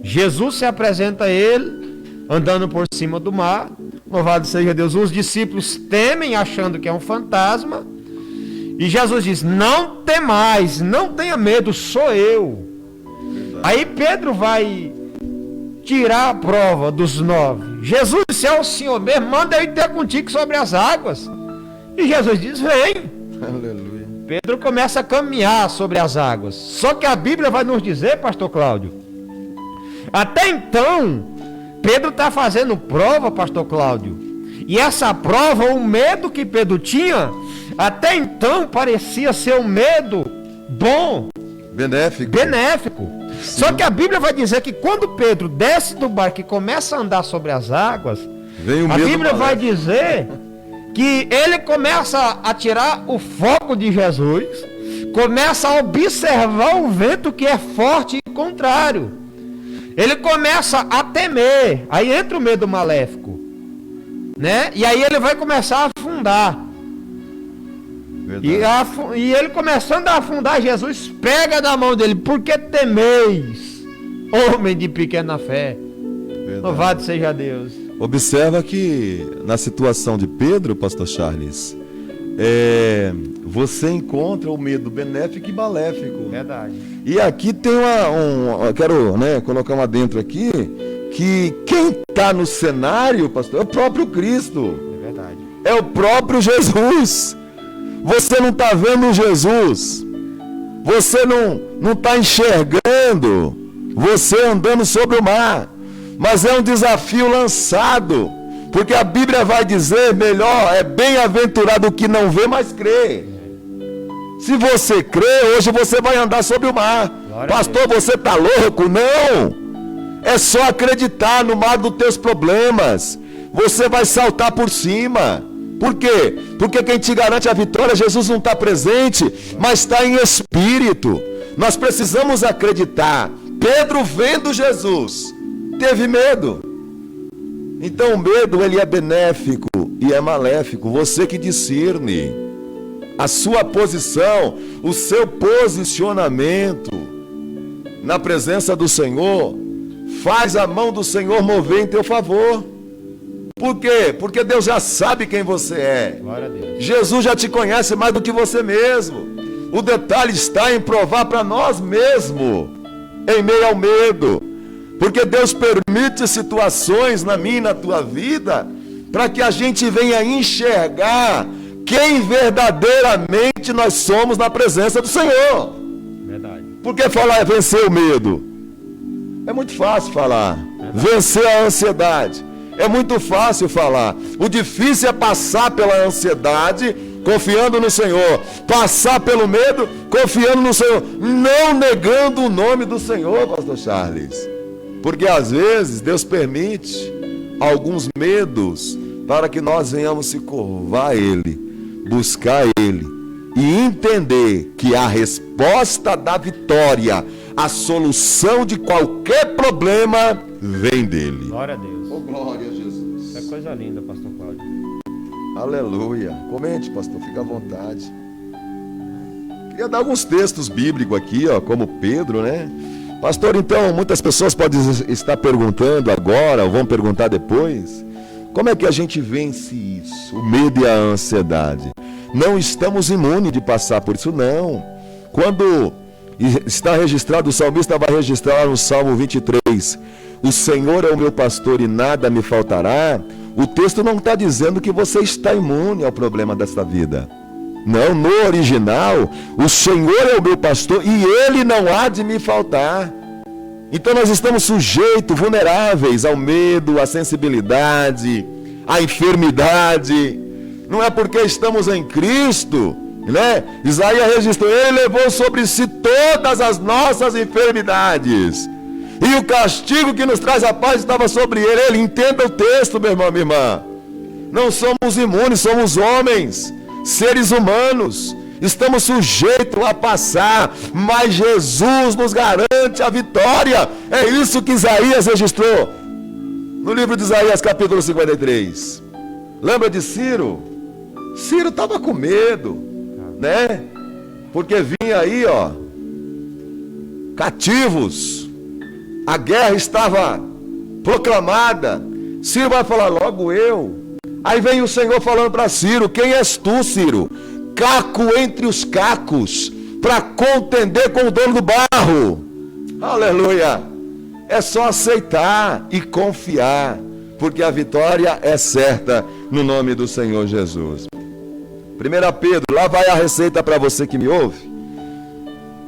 Jesus se apresenta a ele, andando por cima do mar. Louvado seja Deus. Os discípulos temem, achando que é um fantasma. E Jesus diz: não temais, não tenha medo, sou eu. Aí Pedro vai tirar a prova dos 9. Jesus, se é o Senhor mesmo, manda eu ir ter contigo sobre as águas. E Jesus diz: vem. Aleluia. Pedro começa a caminhar sobre as águas. Só que a Bíblia vai nos dizer, pastor Cláudio, até então, Pedro está fazendo prova, pastor Cláudio. E essa prova, o medo que Pedro tinha, até então parecia ser um medo bom, benéfico. Sim. Só que a Bíblia vai dizer que quando Pedro desce do barco e começa a andar sobre as águas, a Bíblia vai dizer que ele começa a tirar o foco de Jesus, começa a observar o vento que é forte e contrário. Ele começa a temer, aí entra o medo maléfico, né? E aí ele vai começar a afundar. E ele começando a afundar, Jesus pega da mão dele: por que temeis, homem de pequena fé? Verdade. Louvado seja Deus. Observa que na situação de Pedro, pastor Charles, você encontra o medo benéfico e maléfico. Verdade. E aqui tem eu quero, colocar uma dentro aqui, que quem está no cenário, pastor, é o próprio Cristo. É verdade. É o próprio Jesus. Você não está vendo Jesus. Você não está enxergando. Você andando sobre o mar. Mas é um desafio lançado. Porque a Bíblia vai dizer, melhor, é bem-aventurado o que não vê, mas crê. Se você crê, hoje você vai andar sobre o mar. Pastor, você está louco? Não. É só acreditar no mar dos teus problemas. Você vai saltar por cima. Por quê? Porque quem te garante a vitória, Jesus não está presente, mas está em espírito. Nós precisamos acreditar. Pedro, vendo Jesus, teve medo. Então o medo, ele é benéfico e é maléfico. Você que discerne a sua posição, o seu posicionamento na presença do Senhor, faz a mão do Senhor mover em teu favor. Por quê? Porque Deus já sabe quem você é. Glória a Deus. Jesus já te conhece mais do que você mesmo. O detalhe está em provar para nós mesmos, em meio ao medo. Porque Deus permite situações na minha e na tua vida, para que a gente venha enxergar quem verdadeiramente nós somos na presença do Senhor. Verdade. Porque falar é vencer o medo. É muito fácil falar. Vencer a ansiedade. É muito fácil falar. O difícil é passar pela ansiedade, confiando no Senhor. Passar pelo medo, confiando no Senhor. Não negando o nome do Senhor, pastor Charles. Porque às vezes Deus permite alguns medos para que nós venhamos se curvar a Ele, buscar Ele e entender que a resposta da vitória, a solução de qualquer problema vem dele. Glória a Deus. Oh, glória a Jesus. É coisa linda, pastor Cláudio. Aleluia. Comente, pastor, fica à vontade. Queria dar alguns textos bíblicos aqui, como Pedro, né? Pastor, então, muitas pessoas podem estar perguntando agora, ou vão perguntar depois, como é que a gente vence isso, o medo e a ansiedade? Não estamos imunes de passar por isso, não. Quando está registrado, o salmista vai registrar no Salmo 23, o Senhor é o meu pastor e nada me faltará. O texto não está dizendo que você está imune ao problema desta vida. Não, no original, o Senhor é o meu pastor e Ele não há de me faltar. Então nós estamos sujeitos, vulneráveis ao medo, à sensibilidade, à enfermidade. Não é porque estamos em Cristo, né? Isaías registrou, Ele levou sobre si todas as nossas enfermidades. E o castigo que nos traz a paz estava sobre Ele. Entenda o texto, meu irmão, minha irmã. Não somos imunes, somos homens, seres humanos. Estamos sujeitos a passar, mas Jesus nos garante a vitória. É isso que Isaías registrou no livro de Isaías, capítulo 53. Lembra de Ciro? Ciro estava com medo. né? Porque vinha aí, ó, cativos. A guerra estava proclamada. Ciro vai falar, logo eu. Aí vem o Senhor falando para Ciro, quem és tu, Ciro? Caco entre os cacos, para contender com o dono do barro. Aleluia. É só aceitar e confiar, porque a vitória é certa no nome do Senhor Jesus. 1 Pedro, lá vai a receita para você que me ouve.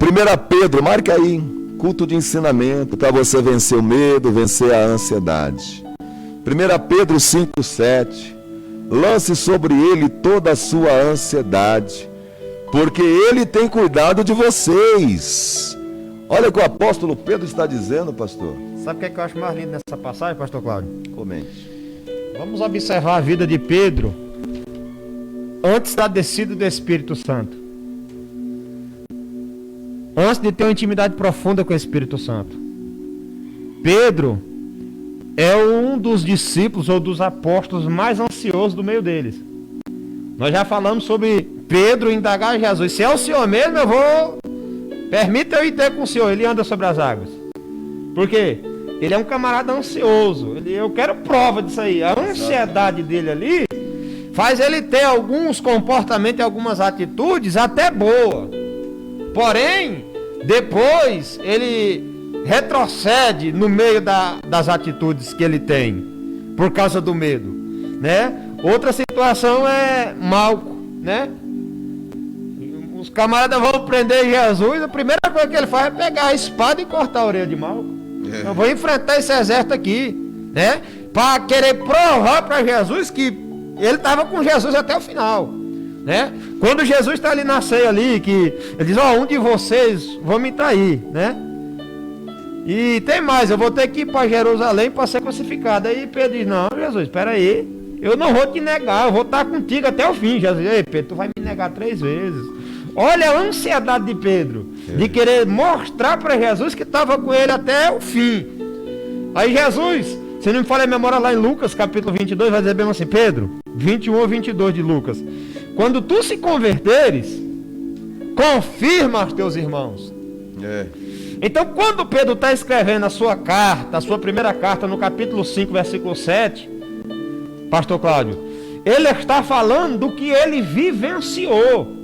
1 Pedro, marca aí, culto de ensinamento para você vencer o medo, vencer a ansiedade. 1 Pedro 5,7, lance sobre ele toda a sua ansiedade, porque ele tem cuidado de vocês. Olha o que o apóstolo Pedro está dizendo, pastor. Sabe o que eu acho mais lindo nessa passagem, pastor Cláudio? Comente. Vamos observar a vida de Pedro antes da descida do Espírito Santo. Antes de ter uma intimidade profunda com o Espírito Santo. Pedro é um dos discípulos ou dos apóstolos mais ansiosos do meio deles. Nós já falamos sobre Pedro indagar Jesus. Se é o Senhor mesmo, eu vou... Permita eu ir ter com o Senhor. Ele anda sobre as águas. Por quê? Ele é um camarada ansioso. Eu quero prova disso aí. A ansiedade dele ali faz ele ter alguns comportamentos e algumas atitudes até boas. Porém, depois ele retrocede no meio das atitudes que ele tem, por causa do medo, né? Outra situação é Malco, né? Os camaradas vão prender Jesus, a primeira coisa que ele faz é pegar a espada e cortar a orelha de Malco. Eu vou enfrentar esse exército aqui, né? Para querer provar para Jesus que ele estava com Jesus até o final, né? Quando Jesus está ali na ceia ali, que ele diz, ó, um de vocês vão me trair, né? E tem mais, eu vou ter que ir para Jerusalém para ser crucificado. Aí Pedro diz, não, Jesus, espera aí, eu não vou te negar, eu vou estar contigo até o fim. Jesus, ei Pedro, tu vai me negar 3 vezes. Olha a ansiedade de Pedro, de querer mostrar para Jesus que estava com ele até o fim. Aí Jesus, se não me falha a memória lá em Lucas, capítulo 22, vai dizer bem assim, Pedro, 21 ou 22 de Lucas, quando tu se converteres, confirma aos teus irmãos. Então, quando Pedro está escrevendo a sua carta, a sua primeira carta, no capítulo 5, versículo 7, pastor Cláudio, ele está falando do que ele vivenciou.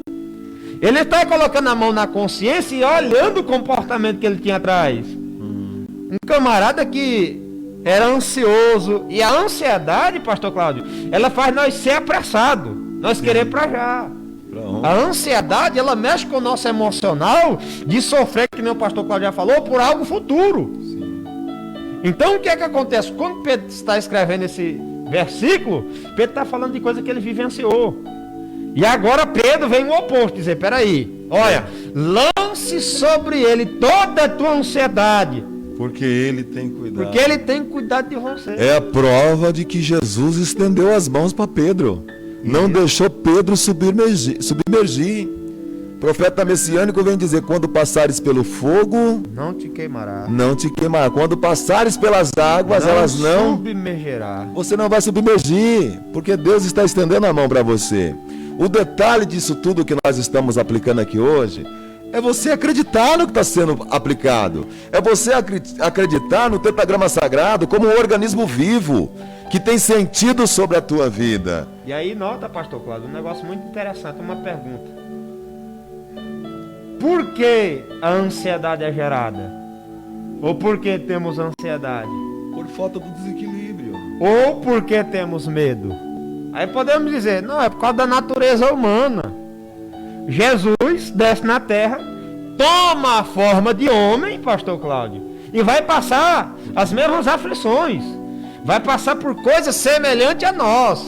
Ele está colocando a mão na consciência e olhando o comportamento que ele tinha atrás. Um camarada que era ansioso. E a ansiedade, pastor Cláudio, ela faz nós ser apressados. Nós querer para já. A ansiedade, ela mexe com o nosso emocional de sofrer, que nem o pastor Cláudio já falou, por algo futuro. Então, o que é que acontece? Quando Pedro está escrevendo esse versículo, Pedro está falando de coisa que ele vivenciou. E agora Pedro vem o oposto, dizer, peraí, olha, lance sobre ele toda a tua ansiedade. Porque ele tem cuidado. Porque ele tem cuidado de você. É a prova de que Jesus estendeu as mãos para Pedro. Não deixou Pedro submergir. O profeta messiânico vem dizer, quando passares pelo fogo, não te queimará. Não te queimará. Quando passares pelas águas, elas não submergerá. Você não vai submergir, porque Deus está estendendo a mão para você. O detalhe disso tudo que nós estamos aplicando aqui hoje é você acreditar no que está sendo aplicado. É você acreditar no tetragrama sagrado como um organismo vivo que tem sentido sobre a tua vida. E aí nota, pastor Cláudio, um negócio muito interessante, uma pergunta. Por que a ansiedade é gerada? Ou por que temos ansiedade? Por falta do desequilíbrio. Ou por que temos medo? Aí podemos dizer, não, é por causa da natureza humana. Jesus desce na terra, toma a forma de homem, pastor Cláudio, e vai passar as mesmas aflições. Vai passar por coisas semelhantes a nós.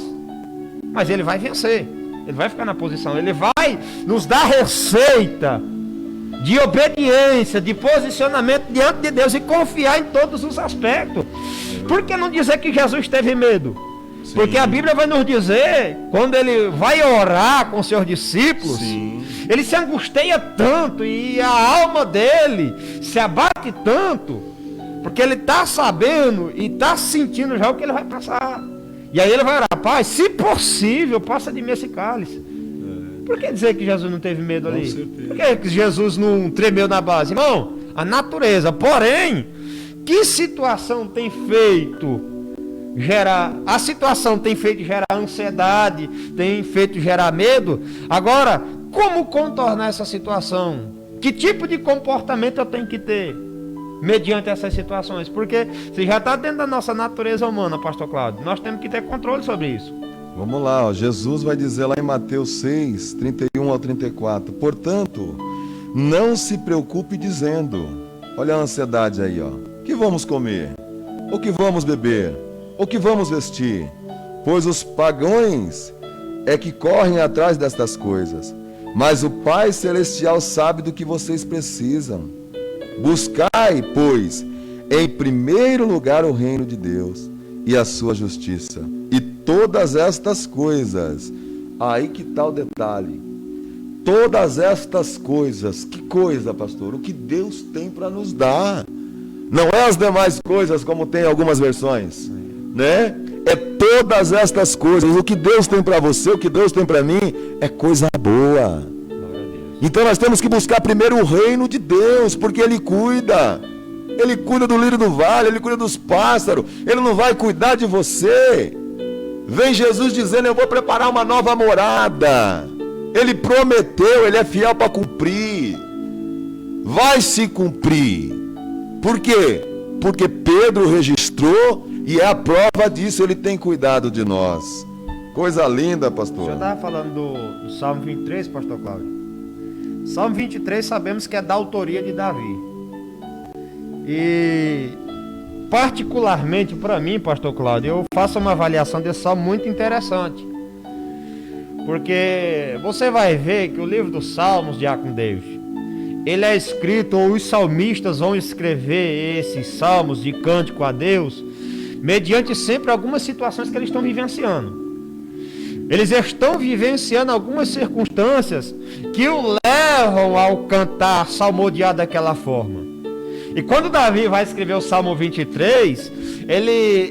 Mas ele vai vencer. Ele vai ficar na posição. Ele vai nos dar receita de obediência, de posicionamento diante de Deus e confiar em todos os aspectos. Por que não dizer que Jesus teve medo? Sim. Porque a Bíblia vai nos dizer, quando ele vai orar com seus discípulos, sim, ele se angustia tanto e a alma dele se abate tanto, porque ele está sabendo e está sentindo já o que ele vai passar. E aí ele vai orar, Pai, se possível, passa de mim esse cálice. Por que dizer que Jesus não teve medo ali? Com certeza. Por que Jesus não tremeu na base? Irmão, a natureza. Porém, que situação tem feito gerar... A situação tem feito gerar ansiedade, tem feito gerar medo. Agora, como contornar essa situação? Que tipo de comportamento eu tenho que ter mediante essas situações? Porque se já está dentro da nossa natureza humana, pastor Cláudio, nós temos que ter controle sobre isso. Vamos lá, ó. Jesus vai dizer lá em Mateus 6, 31 ao 34. Portanto, não se preocupe dizendo, olha a ansiedade aí, ó. O que vamos comer? O que vamos beber? O que vamos vestir? Pois os pagãos é que correm atrás destas coisas. Mas o Pai Celestial sabe do que vocês precisam. Buscai, pois, em primeiro lugar o reino de Deus e a sua justiça. E todas estas coisas, aí que está o detalhe. Todas estas coisas, que coisa, pastor? O que Deus tem para nos dar. Não é as demais coisas, como tem algumas versões, né? É todas estas coisas. O que Deus tem para você, o que Deus tem para mim, é coisa boa. Então nós temos que buscar primeiro o reino de Deus, porque Ele cuida. Ele cuida do lírio do vale, Ele cuida dos pássaros. Ele não vai cuidar de você. Vem Jesus dizendo, eu vou preparar uma nova morada. Ele prometeu, Ele é fiel para cumprir. Vai se cumprir. Por quê? Porque Pedro registrou e é a prova disso, Ele tem cuidado de nós. Coisa linda, pastor. O senhor estava falando do Salmo 23, pastor Cláudio. Salmo 23 sabemos que é da autoria de Davi. E particularmente para mim, pastor Cláudio, eu faço uma avaliação desse salmo muito interessante. Porque você vai ver que o livro dos Salmos, Diácono David, ele é escrito, ou os salmistas vão escrever esses salmos de cântico a Deus, mediante sempre algumas situações que eles estão vivenciando. Eles estão vivenciando algumas circunstâncias que o levam ao cantar, salmodiar daquela forma. E quando Davi vai escrever o Salmo 23,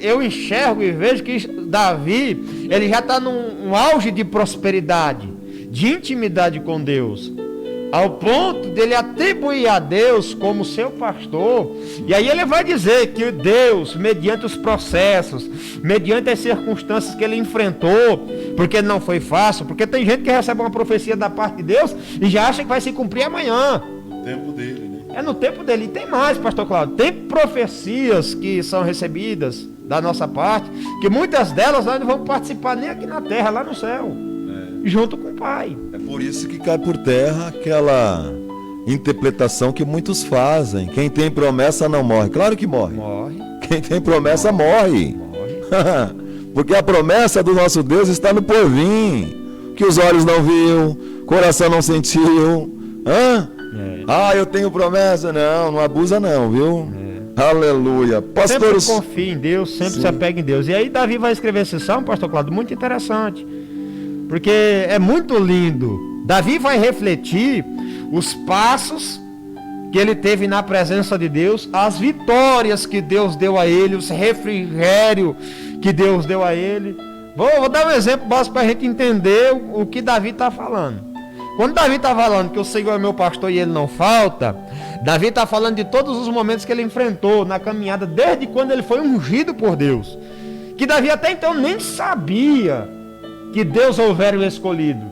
eu enxergo e vejo que Davi, ele já está num auge de prosperidade, de intimidade com Deus, ao ponto dele atribuir a Deus como seu pastor. E aí ele vai dizer que Deus, mediante os processos, mediante as circunstâncias que ele enfrentou, porque não foi fácil, porque tem gente que recebe uma profecia da parte de Deus e já acha que vai se cumprir amanhã. No tempo dele, né? É no tempo dele. E tem mais, pastor Cláudio. Tem profecias que são recebidas da nossa parte, que muitas delas nós não vamos participar nem aqui na terra, lá no céu, junto com o Pai. É por isso que cai por terra aquela interpretação que muitos fazem. Quem tem promessa não morre. Claro que morre. Morre. Quem tem promessa morre. Morre. Porque a promessa do nosso Deus está no porvir, que os olhos não viu, coração não sentiu. Ah, eu tenho promessa. Não abusa não, viu? Aleluia. Pastor, sempre confia em Deus, sempre se apega em Deus. E aí Davi vai escrever esse salmo, pastor Cláudio, muito interessante, porque é muito lindo. Davi vai refletir os passos que ele teve na presença de Deus, as vitórias que Deus deu a ele, os refrigério que Deus deu a ele. Vou dar um exemplo básico para a gente entender o que Davi está falando. Quando Davi está falando que o Senhor é meu pastor e ele não falta, Davi está falando de todos os momentos que ele enfrentou na caminhada, desde quando ele foi ungido por Deus, que Davi até então nem sabia que Deus houvera o escolhido.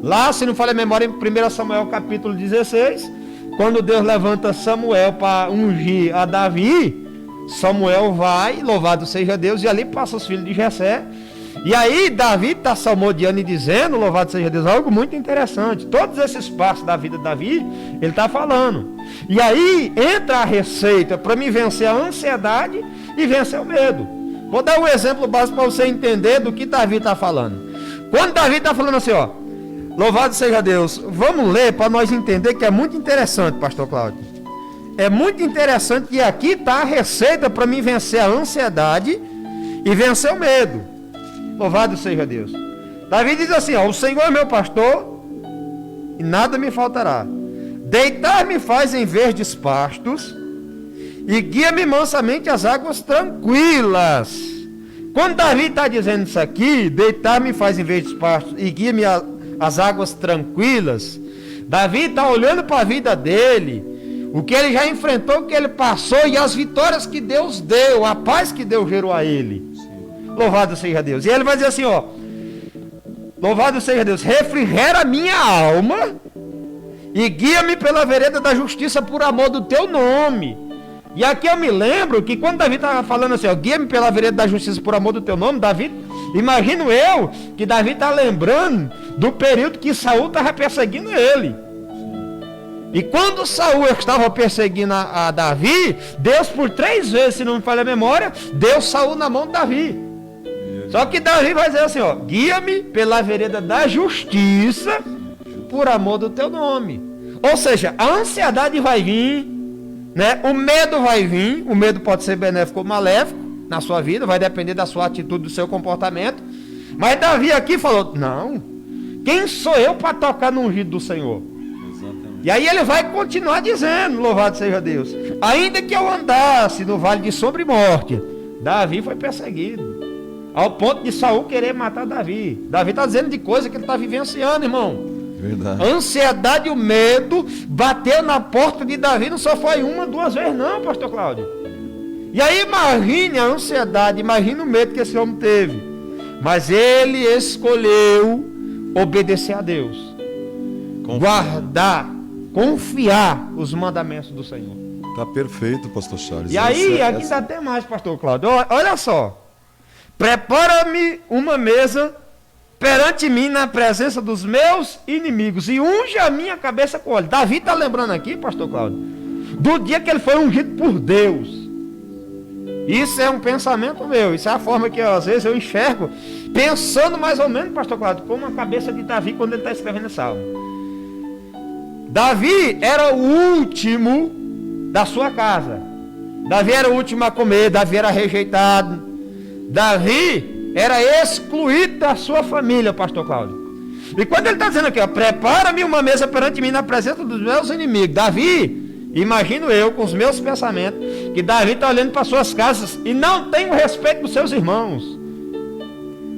Lá, se não falha a memória, em 1 Samuel capítulo 16, quando Deus levanta Samuel para ungir a Davi, Samuel vai, louvado seja Deus, e ali passa os filhos de Jessé. E aí Davi está salmodiando e dizendo, louvado seja Deus, algo muito interessante. Todos esses passos da vida de Davi, ele está falando. E aí entra a receita para me vencer a ansiedade e vencer o medo. Vou dar um exemplo básico para você entender do que Davi está falando. Quando Davi está falando assim, ó, louvado seja Deus, vamos ler para nós entender que é muito interessante, pastor Cláudio. É muito interessante que aqui está a receita para me vencer a ansiedade e vencer o medo. Louvado seja Deus. Davi diz assim, ó, o Senhor é meu pastor e nada me faltará. Deitar-me faz em verdes pastos e guia-me mansamente às águas tranquilas. Quando Davi está dizendo isso aqui, deitar-me faz em verdes pastos e guia-me as águas tranquilas. Davi está olhando para a vida dele, o que ele já enfrentou, o que ele passou e as vitórias que Deus deu, a paz que Deus gerou a ele. Louvado seja Deus. E ele vai dizer assim, ó: louvado seja Deus, refrigera a minha alma e guia-me pela vereda da justiça por amor do teu nome. E aqui eu me lembro que quando Davi estava falando assim, ó, guia-me pela vereda da justiça por amor do teu nome, Davi, imagino eu que Davi está lembrando do período que Saul estava perseguindo ele. E quando Saul estava perseguindo a Davi, Deus por 3 vezes, se não me falha a memória, deu Saul na mão de Davi. Só que Davi vai dizer assim, ó: guia-me pela vereda da justiça por amor do teu nome. Ou seja, a ansiedade vai vir, né? O medo vai vir. O medo pode ser benéfico ou maléfico na sua vida, vai depender da sua atitude, do seu comportamento. Mas Davi aqui falou: não, quem sou eu para tocar no ungido do Senhor? Exatamente. E aí ele vai continuar dizendo, louvado seja Deus: ainda que eu andasse no vale de sombra e morte. Davi foi perseguido ao ponto de Saul querer matar Davi. Davi está dizendo de coisa que ele está vivenciando, irmão. Verdade. A ansiedade e o medo bateu na porta de Davi, não só foi 1, 2 vezes não, pastor Cláudio. E aí imagine a ansiedade, imagine o medo que esse homem teve. Mas ele escolheu obedecer a Deus. Guardar, confiar os mandamentos do Senhor. Está perfeito, pastor Charles. E aí, aqui dá até mais, pastor Cláudio. Olha só. Prepara-me uma mesa perante mim na presença dos meus inimigos e unge a minha cabeça com óleo. Davi está lembrando aqui, pastor Cláudio, do dia que ele foi ungido por Deus. Isso é um pensamento meu, isso é a forma que às vezes eu enxergo, pensando mais ou menos, pastor Cláudio, como a cabeça de Davi quando ele está escrevendo esse salmo. Davi era o último da sua casa. Davi era o último a comer, Davi era rejeitado. Davi era excluído da sua família, pastor Cláudio. E quando ele está dizendo aqui, ó: prepara-me uma mesa perante mim na presença dos meus inimigos. Davi, imagino eu, com os meus pensamentos, que Davi está olhando para suas casas e não tem o respeito dos seus irmãos.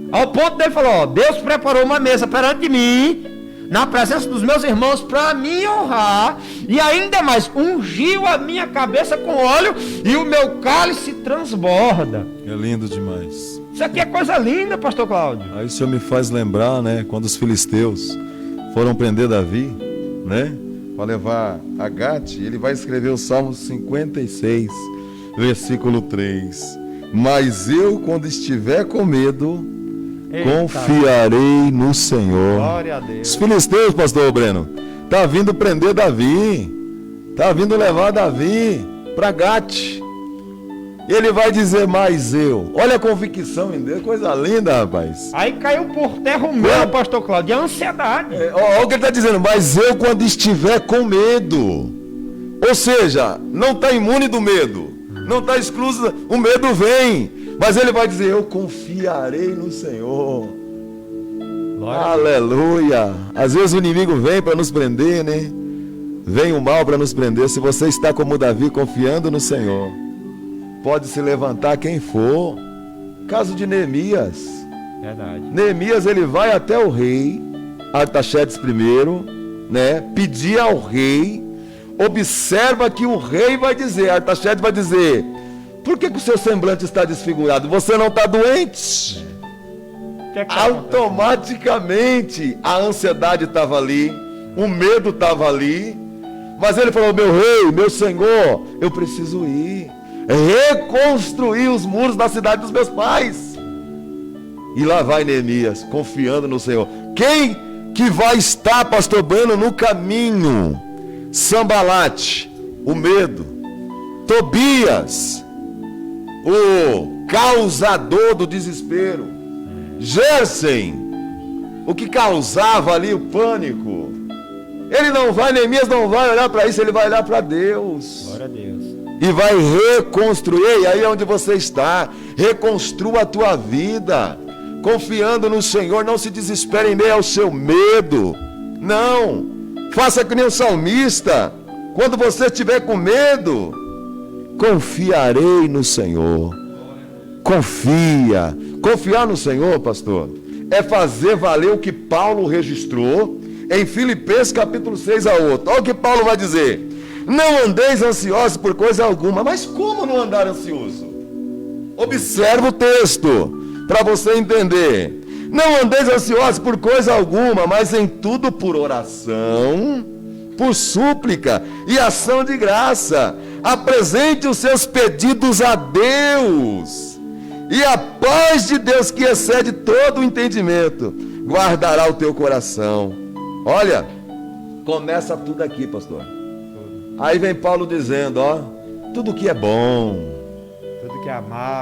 Ao ponto dele falar: ó, Deus preparou uma mesa perante mim, na presença dos meus irmãos, para me honrar, e ainda mais, ungiu a minha cabeça com óleo, e o meu cálice transborda. É lindo demais. Isso aqui é coisa linda, pastor Cláudio. Aí o senhor me faz lembrar, né, quando os filisteus foram prender Davi, né, para levar a Gate, ele vai escrever o Salmo 56, versículo 3. Mas eu, quando estiver com medo, confiarei no Senhor. Glória a Deus. Os filisteus, pastor Breno, tá vindo prender Davi, tá vindo levar Davi para Gate. Ele vai dizer: mas eu. Olha a convicção em Deus, coisa linda, rapaz. Aí caiu por terra o medo, pastor Cláudio, e a ansiedade. Olha o que ele está dizendo: mas eu, quando estiver com medo. Ou seja, não está imune do medo, não está excluso, o medo vem, mas ele vai dizer: eu confiarei no Senhor. Glória. Aleluia. Às vezes o inimigo vem para nos prender, né? Vem o mal para nos prender. Se você está como Davi, confiando no Senhor, pode se levantar quem for. Caso de Neemias. Verdade. Neemias, ele vai até o rei Artaxerxes primeiro, né? Pedir ao rei. Observa que o rei vai dizer, Artaxerxes vai dizer: por que o seu semblante está desfigurado? Você não está doente? Automaticamente a ansiedade estava ali, o medo estava ali, mas ele falou: meu rei, meu senhor, eu preciso ir reconstruir os muros da cidade dos meus pais. E lá vai Neemias, confiando no Senhor. Quem que vai estar, pastor Breno, no caminho? Sambalate, o medo. Tobias, o causador do desespero. Gersen, o que causava ali o pânico. Ele não vai, Neemias não vai olhar para isso, ele vai olhar para Deus. Glória a Deus. E vai reconstruir. E aí é onde você está. Reconstrua a tua vida, confiando no Senhor. Não se desespere em meio ao seu medo. Não. Faça que nem o salmista. Quando você estiver com medo, confiarei no Senhor. Confia. Confiar no Senhor, pastor, é fazer valer o que Paulo registrou em Filipenses capítulo 6 a 8. Olha o que Paulo vai dizer: não andeis ansiosos por coisa alguma. Mas como não andar ansioso? Observa o texto para você entender. Não andeis ansiosos por coisa alguma, mas em tudo por oração, por súplica e ação de graça apresente os seus pedidos a Deus, e a paz de Deus, que excede todo o entendimento, guardará o teu coração. Olha, começa tudo aqui, pastor. Aí vem Paulo dizendo, ó, tudo que é bom,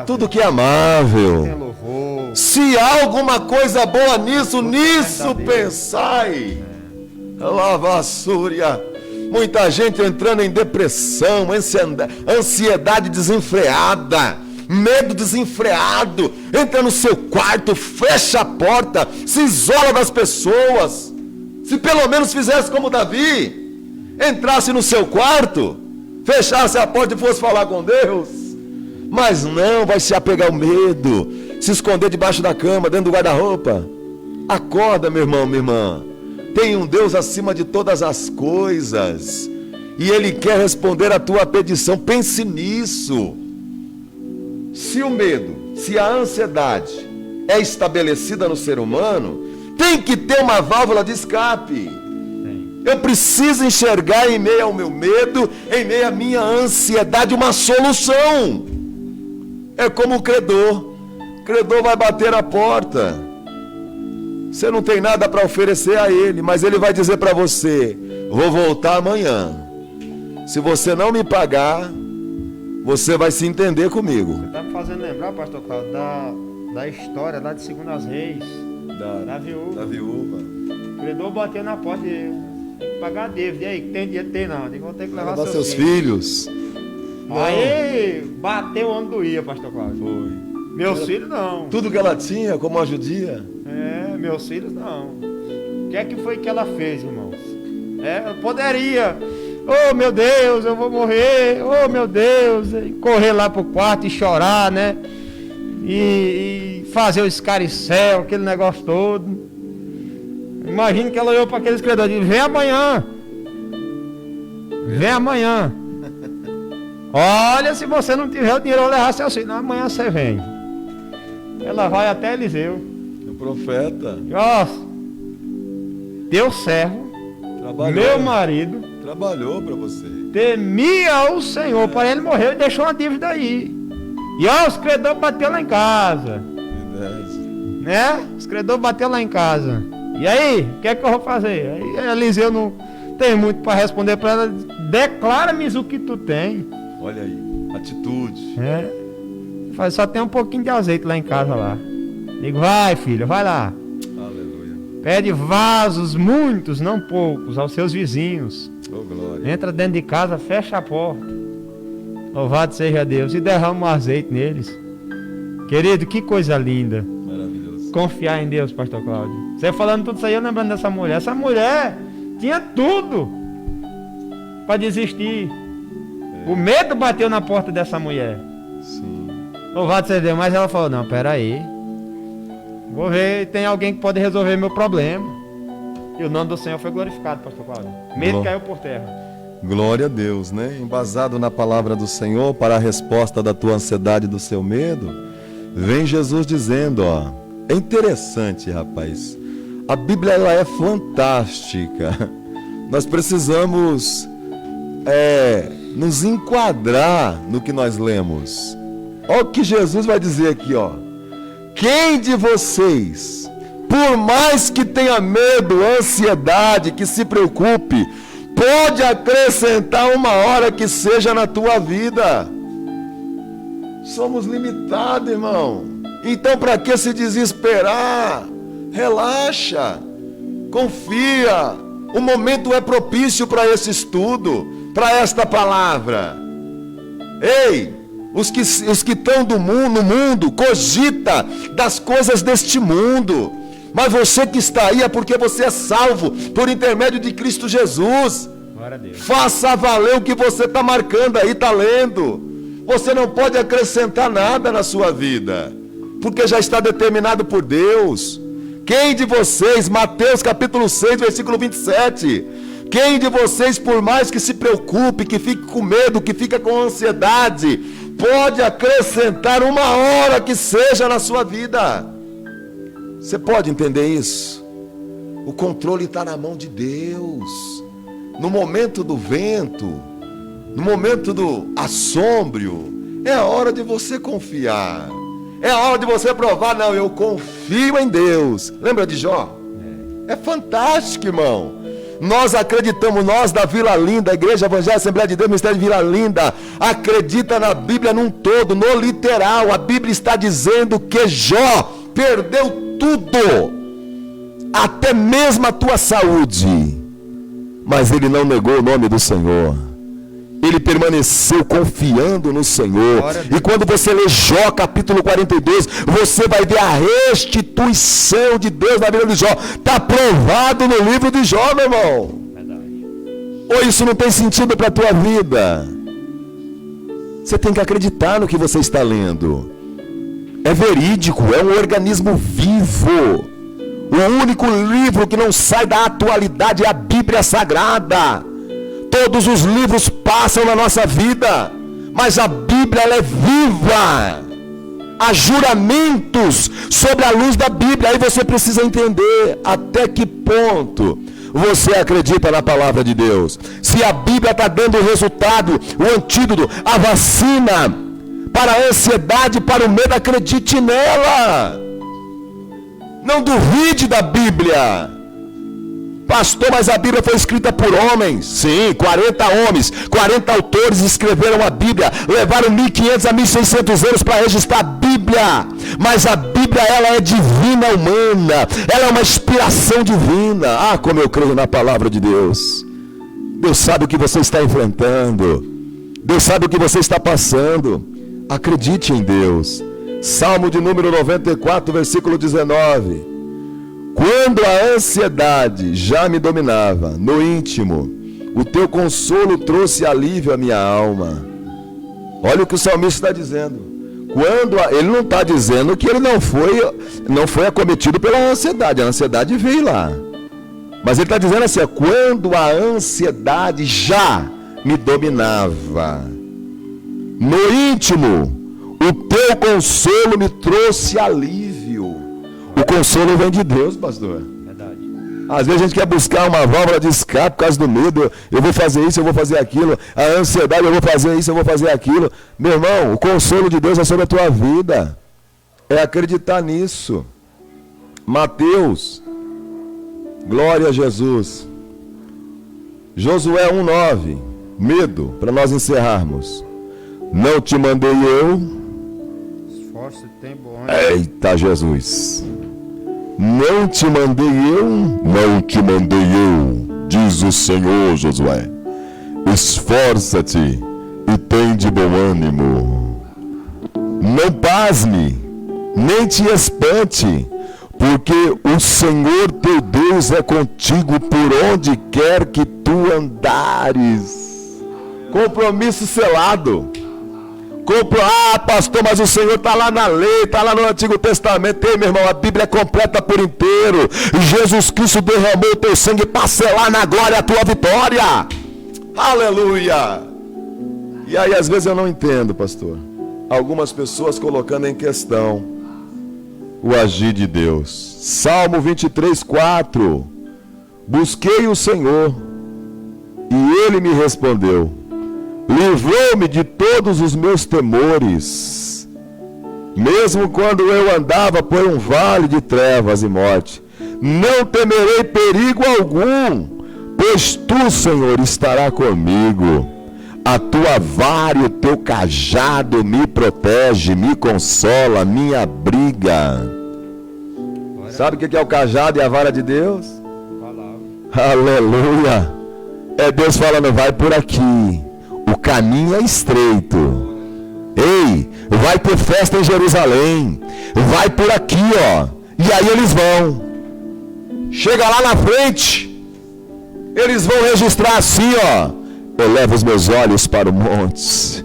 tudo que é amável, se há alguma coisa boa nisso pensai. Lavassúria. Muita gente entrando em depressão, ansiedade desenfreada, medo desenfreado. Entra no seu quarto, fecha a porta, se isola das pessoas. Se pelo menos fizesse como Davi, entrasse no seu quarto, fechasse a porta e fosse falar com Deus. Mas não, vai se apegar ao medo, se esconder debaixo da cama, dentro do guarda-roupa. Acorda, meu irmão, minha irmã. Tem um Deus acima de todas as coisas, e Ele quer responder a tua petição. Pense nisso. Se o medo, se a ansiedade é estabelecida no ser humano, tem que ter uma válvula de escape. Eu preciso enxergar em meio ao meu medo, em meio à minha ansiedade, uma solução. É como o credor. O credor vai bater na porta. Você não tem nada para oferecer a ele, mas ele vai dizer para você: vou voltar amanhã. Se você não me pagar, você vai se entender comigo. Você está me fazendo lembrar, pastor Cláudio, da história lá de 2 Reis, da viúva. O credor bateu na porta e tem que pagar a dívida. E aí, tem dinheiro? Tem não. Vou ter que levar seus filhos. Aí, bateu onde doía, pastor Cláudio. Foi. Meus filhos não. Tudo que ela tinha, como uma judia. Meus filhos não. O que é que foi que ela fez, irmãos? Ela poderia, oh meu Deus, eu vou morrer, oh meu Deus, e correr lá pro quarto e chorar, né? E fazer o escaricel, aquele negócio todo. Imagina que ela olhou para aqueles credores e disse: vem amanhã. Vem amanhã. Olha, se você não tiver o dinheiro, eu levar seu filho. Amanhã você vem. Ela vai até Eliseu, o profeta. Ó, teu servo, meu marido, trabalhou para você, temia o Senhor, para ele morreu e deixou uma dívida aí. E ó, os credores bateu lá em casa. Verdade. Né? Os credores bateu lá em casa. E aí, o que é que eu vou fazer? Aí Eliseu não tem muito para responder para ela. Declara-me o que tu tem. Olha aí, atitude. Só tem um pouquinho de azeite lá em casa lá. Digo, vai filho, vai lá. Aleluia. Pede vasos, muitos, não poucos, aos seus vizinhos. Oh, glória. Entra dentro de casa, fecha a porta. Louvado seja Deus. E derrama um azeite neles. Querido, que coisa linda. Maravilhoso. Confiar em Deus, pastor Cláudio. Você falando tudo isso aí, eu lembrando dessa mulher. Essa mulher tinha tudo para desistir. O medo bateu na porta dessa mulher. Sim. Louvado seja Deus. Mas ela falou, não, peraí. Vou ver, tem alguém que pode resolver meu problema. E o nome do Senhor foi glorificado, pastor Cláudio. Medo caiu por terra. Glória a Deus, né? Embasado na palavra do Senhor para a resposta da tua ansiedade e do seu medo, vem Jesus dizendo, ó, é interessante, rapaz. A Bíblia, ela é fantástica. Nós precisamos nos enquadrar no que nós lemos. Olha o que Jesus vai dizer aqui, ó. Quem de vocês, por mais que tenha medo, ansiedade, que se preocupe, pode acrescentar uma hora que seja na tua vida? Somos limitados, irmão. Então, para que se desesperar? Relaxa, confia. O momento é propício para esse estudo, para esta palavra. Ei, os que estão no mundo, cogita das coisas deste mundo. Mas você que está aí é porque você é salvo por intermédio de Cristo Jesus. Glória a Deus. Faça valer o que você está marcando aí, está lendo. Você não pode acrescentar nada na sua vida, porque já está determinado por Deus. Quem de vocês, Mateus capítulo 6, versículo 27, quem de vocês, por mais que se preocupe, que fique com medo, que fica com ansiedade, pode acrescentar uma hora que seja na sua vida? Você pode entender isso? O controle está na mão de Deus. No momento do vento, no momento do assombro, é a hora de você confiar. É a hora de você provar, não, eu confio em Deus. Lembra de Jó? É fantástico, irmão. Nós acreditamos, nós da Vila Linda, Igreja Evangélica Assembleia de Deus, Ministério de Vila Linda, acredita na Bíblia num todo, no literal. A Bíblia está dizendo que Jó perdeu tudo, até mesmo a tua saúde, mas ele não negou o nome do Senhor. Ele permaneceu confiando no Senhor. E quando você lê Jó capítulo 42, você vai ver a restituição de Deus na vida de Jó. Está provado no livro de Jó, meu irmão. Ou isso não tem sentido para a tua vida? Você tem que acreditar no que você está lendo. É verídico, é um organismo vivo. O único livro que não sai da atualidade é a Bíblia Sagrada. Todos os livros passam na nossa vida, mas a Bíblia ela é viva. Há juramentos sobre a luz da Bíblia. Aí você precisa entender até que ponto você acredita na palavra de Deus. Se a Bíblia está dando o resultado, o antídoto, a vacina para a ansiedade, para o medo, acredite nela. Não duvide da Bíblia. Pastor, mas a Bíblia foi escrita por homens. Sim, 40 homens, 40 autores escreveram a Bíblia. Levaram 1.500 a 1.600 anos para registrar a Bíblia. Mas a Bíblia, ela é divina humana. Ela é uma inspiração divina. Ah, como eu creio na palavra de Deus. Deus sabe o que você está enfrentando. Deus sabe o que você está passando. Acredite em Deus. Salmo de número 94, versículo 19. Quando a ansiedade já me dominava no íntimo, o teu consolo trouxe alívio à minha alma. Olha o que o salmista está dizendo. Ele não está dizendo que ele não foi acometido pela ansiedade. A ansiedade veio lá. Mas ele está dizendo assim, quando a ansiedade já me dominava no íntimo, o teu consolo me trouxe alívio. O consolo vem de Deus, pastor. Verdade. Às vezes a gente quer buscar uma válvula de escape por causa do medo. Eu vou fazer isso, eu vou fazer aquilo. A ansiedade, eu vou fazer isso, eu vou fazer aquilo. Meu irmão, o consolo de Deus é sobre a tua vida. É acreditar nisso. Mateus. Glória a Jesus. Josué 1:9. Medo, para nós encerrarmos. Não te mandei eu. Esforço e tem bom. Eita Jesus. Não te mandei eu, não te mandei eu, diz o Senhor, Josué. Esforça-te e tem de bom ânimo. Não pasme, nem te espante, porque o Senhor teu Deus é contigo por onde quer que tu andares. Compromisso selado. Pastor, mas o Senhor está lá na lei, está lá no Antigo Testamento. Ei, meu irmão, a Bíblia é completa por inteiro. Jesus Cristo derramou o teu sangue para selar na glória a tua vitória. Aleluia. E aí às vezes eu não entendo, pastor, algumas pessoas colocando em questão o agir de Deus. Salmo 23:4. Busquei o Senhor e Ele me respondeu. Livrou-me de todos os meus temores. Mesmo quando eu andava por um vale de trevas e morte, não temerei perigo algum, pois tu, Senhor, estará comigo. A tua vara e o teu cajado me protege, me consola, me abriga. Sabe o que é o cajado e a vara de Deus? Aleluia. É Deus falando, vai por aqui. O caminho é estreito. Ei, vai ter festa em Jerusalém. Vai por aqui, ó. E aí eles vão. Chega lá na frente. Eles vão registrar assim, ó. Eu levo os meus olhos para o monte.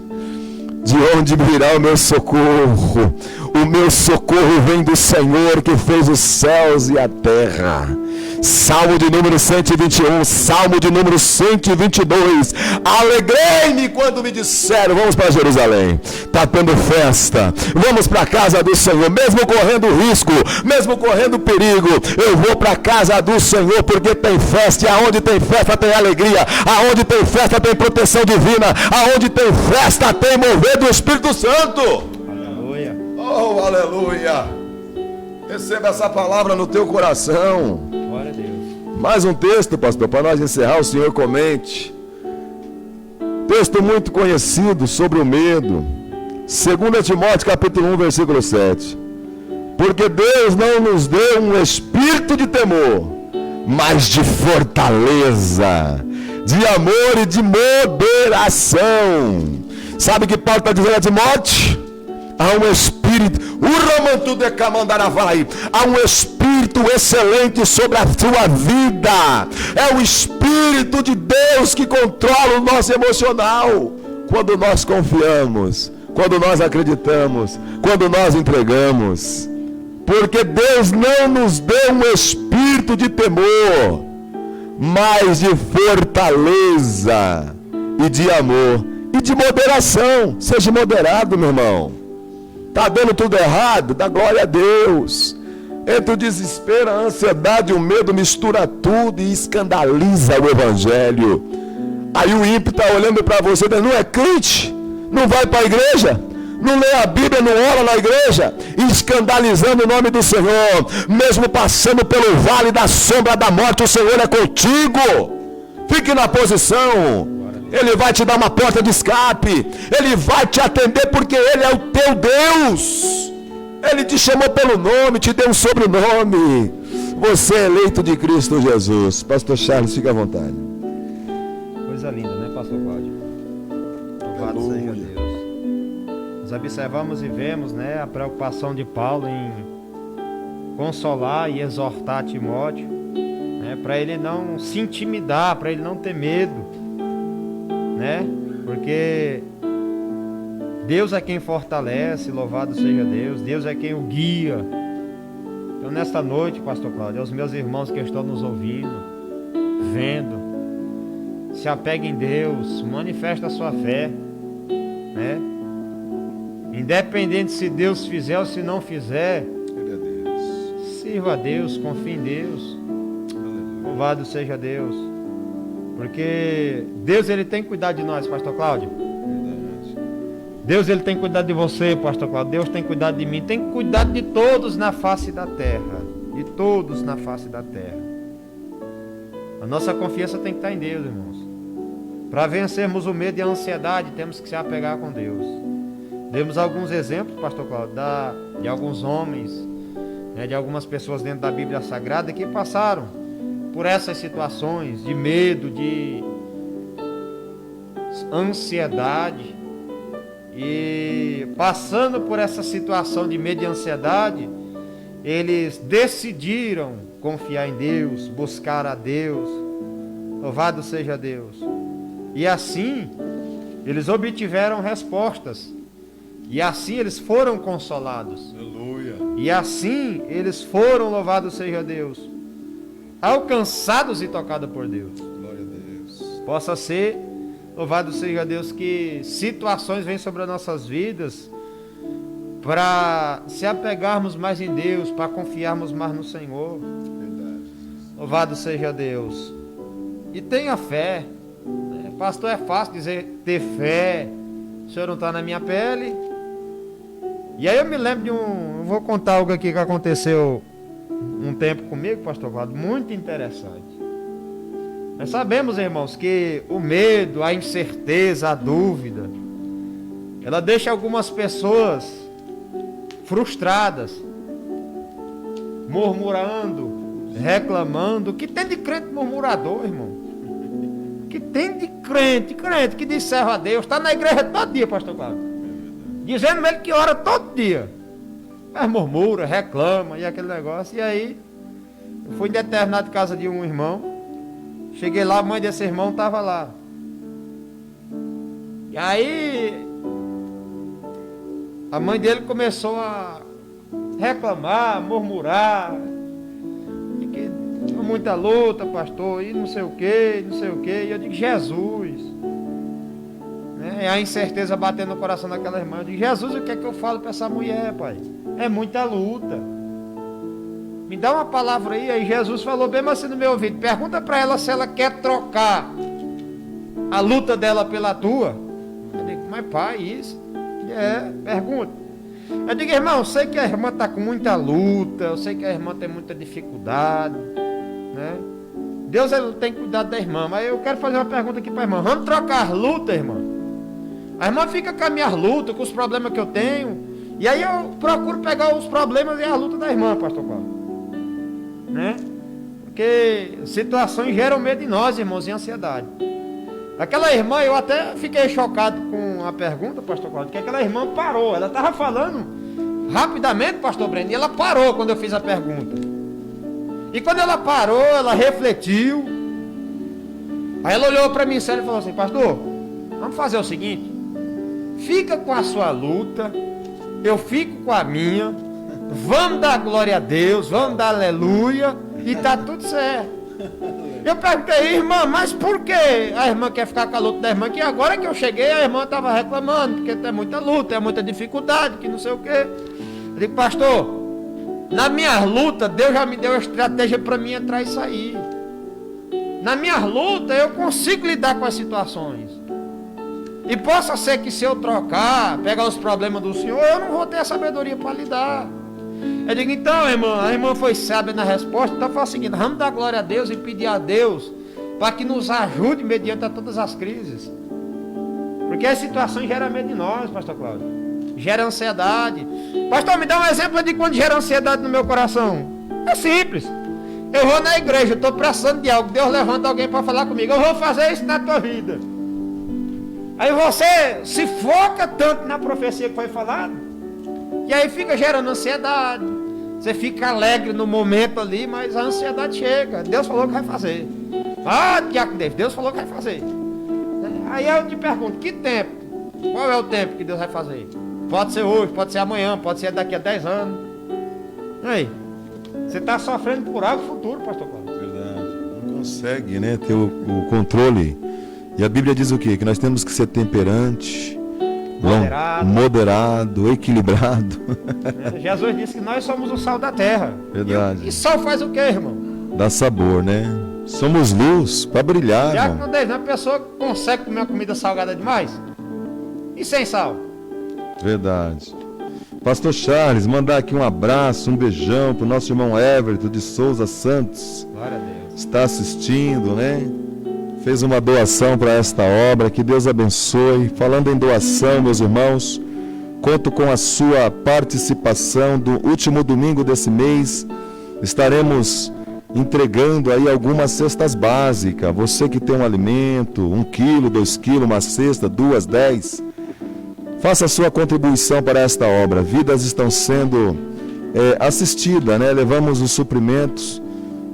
De onde virá o meu socorro? O meu socorro vem do Senhor que fez os céus e a terra. Salmo de número 121, Salmo de número 122. Alegrei-me quando me disseram: vamos para Jerusalém, está tendo festa, vamos para a casa do Senhor. Mesmo correndo risco, mesmo correndo perigo, eu vou para a casa do Senhor, porque tem festa. E aonde tem festa tem alegria, aonde tem festa tem proteção divina, aonde tem festa tem mover do Espírito Santo. Aleluia. Oh, aleluia. Receba essa palavra no teu coração. Glória a Deus. Mais um texto, pastor, para nós encerrar, o senhor comente. Texto muito conhecido sobre o medo. 2 Timóteo capítulo 1, versículo 7. Porque Deus não nos deu um espírito de temor, mas de fortaleza, de amor e de moderação. Sabe o que Paulo está dizendo a Timóteo? Há um espírito, há um espírito excelente sobre a sua vida. É o Espírito de Deus que controla o nosso emocional. Quando nós confiamos, quando nós acreditamos, quando nós entregamos. Porque Deus não nos deu um espírito de temor, mas de fortaleza e de amor e de moderação. Seja moderado, meu irmão. Está dando tudo errado? Dá glória a Deus. Entre o desespero, a ansiedade e o medo, mistura tudo e escandaliza o Evangelho. Aí o ímpio está olhando para você, não é crente, não vai para a igreja, não lê a Bíblia, não ora na igreja, escandalizando o nome do Senhor. Mesmo passando pelo vale da sombra da morte, o Senhor é contigo. Fique na posição. Ele vai te dar uma porta de escape. Ele vai te atender porque Ele é o teu Deus. Ele te chamou pelo nome, te deu um sobrenome. Você é eleito de Cristo Jesus. Pastor Charles, fique à vontade. Coisa linda, né, pastor Cláudio? Louvado seja Deus. Nós observamos e vemos, né, a preocupação de Paulo em consolar e exortar Timóteo, né, para ele não se intimidar, para ele não ter medo. Né? Porque Deus é quem fortalece, louvado seja Deus. Deus é quem o guia. Então nesta noite, pastor Cláudio, aos meus irmãos que estão nos ouvindo, vendo, se apegue em Deus, manifesta a sua fé, né? Independente se Deus fizer ou se não fizer, sirva a Deus, confie em Deus. Louvado seja Deus. Porque Deus, Ele tem cuidado de nós, pastor Cláudio. Deus, Ele tem cuidado de você, pastor Cláudio. Deus tem cuidado de mim. Tem cuidado de todos na face da terra. De todos na face da terra. A nossa confiança tem que estar em Deus, irmãos. Para vencermos o medo e a ansiedade, temos que se apegar com Deus. Demos alguns exemplos, pastor Cláudio, de alguns homens, né, de algumas pessoas dentro da Bíblia Sagrada que passaram por essas situações de medo, de ansiedade, e passando por essa situação de medo e ansiedade, eles decidiram confiar em Deus, buscar a Deus. Louvado seja Deus. E assim eles obtiveram respostas, e assim eles foram consolados. Aleluia. E assim eles foram, louvado seja Deus, alcançados e tocados por Deus. Glória a Deus. Possa ser, louvado seja Deus, que situações vêm sobre as nossas vidas para se apegarmos mais em Deus, para confiarmos mais no Senhor. Verdade. Louvado seja Deus. E tenha fé. Pastor, é fácil dizer ter fé. O Senhor não está na minha pele. E aí eu me lembro de eu vou contar algo aqui que aconteceu um tempo comigo, pastor Cláudio, muito interessante. Nós sabemos, irmãos, que o medo, a incerteza, a dúvida, ela deixa algumas pessoas frustradas, murmurando, reclamando. Que tem de crente murmurador, irmão? Que tem de crente que diz servo a Deus, está na igreja todo dia, pastor Cláudio, dizendo ele que ora todo dia, mas murmura, reclama e aquele negócio. E aí eu fui em determinada casa de um irmão, cheguei lá, a mãe desse irmão estava lá. E aí a mãe dele começou a reclamar, a murmurar, e que muita luta, pastor, e não sei o que, e eu digo, Jesus, né? E a incerteza batendo no coração daquela irmã, eu digo, Jesus, o que é que eu falo para essa mulher, pai? É muita luta, me dá uma palavra aí Jesus falou bem assim no meu ouvido, pergunta para ela se ela quer trocar a luta dela pela tua. Eu digo, mas pai, isso? Pergunta. Eu digo, irmão, eu sei que a irmã está com muita luta, eu sei que a irmã tem muita dificuldade, né? Deus, ele tem cuidado da irmã, mas eu quero fazer uma pergunta aqui para a irmã. Vamos trocar as lutas, irmã? A irmã fica com as minhas lutas, com os problemas que eu tenho, e aí eu procuro pegar os problemas e as lutas da irmã, pastor Paulo, né? Porque situações geram medo em nós, irmãos, e ansiedade. Aquela irmã, eu até fiquei chocado com a pergunta, pastor Cláudio, que aquela irmã parou. Ela estava falando rapidamente, pastor Breno, e ela parou quando eu fiz a pergunta. E quando ela parou, ela refletiu. Aí ela olhou para mim sério e falou assim, pastor, vamos fazer o seguinte, fica com a sua luta, eu fico com a minha, vamos dar glória a Deus, vamos dar aleluia, e tá tudo certo. Eu perguntei, irmã, mas por que a irmã quer ficar com a luta da irmã? Que agora que eu cheguei, a irmã estava reclamando, porque tem muita luta, é muita dificuldade, que não sei o quê. Eu digo, pastor, na minha luta, Deus já me deu a estratégia para mim entrar e sair. Na minha luta, eu consigo lidar com as situações. E possa ser que se eu trocar, pegar os problemas do Senhor, eu não vou ter a sabedoria para lidar. Eu digo, então, irmã, a irmã foi sábia na resposta, então faz o seguinte, vamos dar glória a Deus e pedir a Deus para que nos ajude mediante a todas as crises. Porque a situação gera medo em nós, pastor Cláudio. Gera ansiedade. Pastor, me dá um exemplo de quando gera ansiedade no meu coração. É simples. Eu vou na igreja, estou precisando de algo, Deus levanta alguém para falar comigo, eu vou fazer isso na tua vida. Aí você se foca tanto na profecia que foi falada, e aí fica gerando ansiedade. Você fica alegre no momento ali, mas a ansiedade chega. Deus falou que vai fazer. Ah, Diácono David, Deus falou que vai fazer. Aí eu te pergunto, que tempo? Qual é o tempo que Deus vai fazer? Pode ser hoje, pode ser amanhã, pode ser daqui a 10 anos. E aí? Você está sofrendo por algo futuro, pastor Cláudio. Verdade. Não consegue, né, ter o controle. E a Bíblia diz o quê? Que nós temos que ser temperante, moderado, equilibrado. Jesus disse que nós somos o sal da terra. Verdade. E sal faz o quê, irmão? Dá sabor, né? Somos luz para brilhar, Já irmão. que não, uma pessoa consegue comer uma comida salgada demais? E sem sal? Verdade. Pastor Charles, mandar aqui um abraço, um beijão pro nosso irmão Everton de Souza Santos. Glória a Deus. Está assistindo, né? Fez uma doação para esta obra, que Deus abençoe. Falando em doação, meus irmãos, conto com a sua participação. Do último domingo desse mês, estaremos entregando aí algumas cestas básicas. Você que tem um alimento, 1 quilo, 2 quilos, uma cesta, 2, 10, faça a sua contribuição para esta obra. Vidas estão sendo assistidas, né? Levamos os suprimentos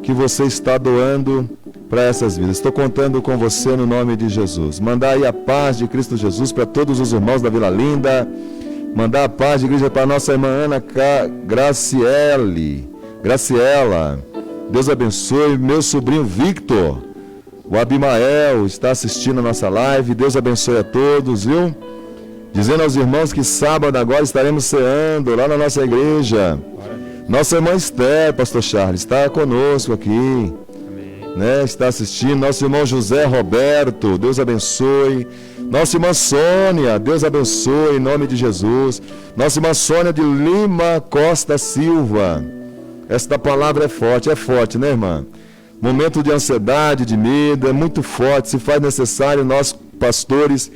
que você está doando para essas vidas. Estou contando com você no nome de Jesus. Mandar aí a paz de Cristo Jesus para todos os irmãos da Vila Linda. Mandar a paz de igreja para a nossa irmã Ana Graciela. Deus abençoe. Meu sobrinho Victor, o Abimael, está assistindo a nossa live. Deus abençoe a todos, viu? Dizendo aos irmãos que sábado agora estaremos ceando lá na nossa igreja. Nossa irmã Esther, pastor Charles, está conosco aqui. Né, está assistindo, nosso irmão José Roberto, Deus abençoe. Nossa irmã Sônia, Deus abençoe em nome de Jesus. Nossa irmã Sônia de Lima Costa Silva. Esta palavra é forte, né, irmã? Momento de ansiedade, de medo, é muito forte. Se faz necessário nós, pastores,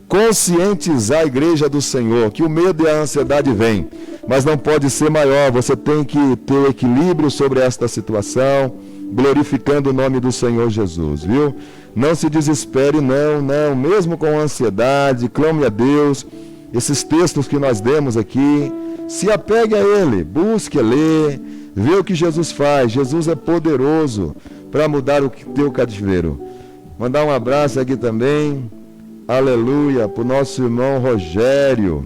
conscientizar a igreja do Senhor, que o medo e a ansiedade vêm, mas não pode ser maior. Você tem que ter equilíbrio sobre esta situação, glorificando o nome do Senhor Jesus, viu? Não se desespere, não, mesmo com ansiedade, clame a Deus. Esses textos que nós demos aqui, se apegue a Ele, busque ler, vê o que Jesus faz. Jesus é poderoso para mudar o teu cativeiro. Mandar um abraço aqui também, aleluia, para o nosso irmão Rogério,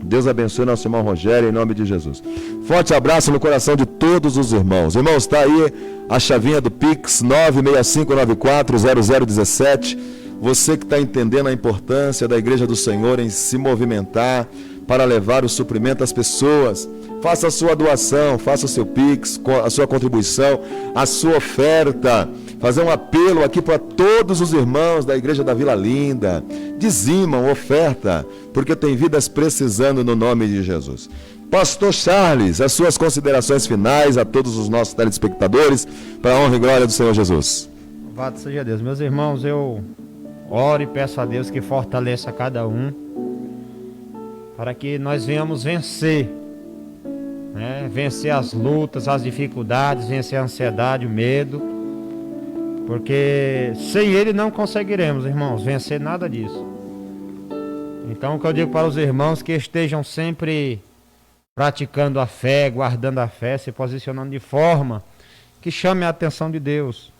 Deus abençoe nosso irmão Rogério, em nome de Jesus. Forte abraço no coração de todos os irmãos. Irmãos, está aí a chavinha do Pix, 965940017. Você que está entendendo a importância da Igreja do Senhor em se movimentar para levar o suprimento às pessoas, faça a sua doação, faça o seu Pix, a sua contribuição, a sua oferta. Fazer um apelo aqui para todos os irmãos da Igreja da Vila Linda. Dizimam, oferta, porque tem vidas precisando no nome de Jesus. Pastor Charles, as suas considerações finais a todos os nossos telespectadores, para a honra e glória do Senhor Jesus. Louvado seja Deus. Meus irmãos, eu oro e peço a Deus que fortaleça cada um, para que nós venhamos vencer, né? Vencer as lutas, as dificuldades, vencer a ansiedade, o medo. Porque sem Ele não conseguiremos, irmãos, vencer nada disso. Então, o que eu digo para os irmãos, que estejam sempre praticando a fé, guardando a fé, se posicionando de forma que chame a atenção de Deus.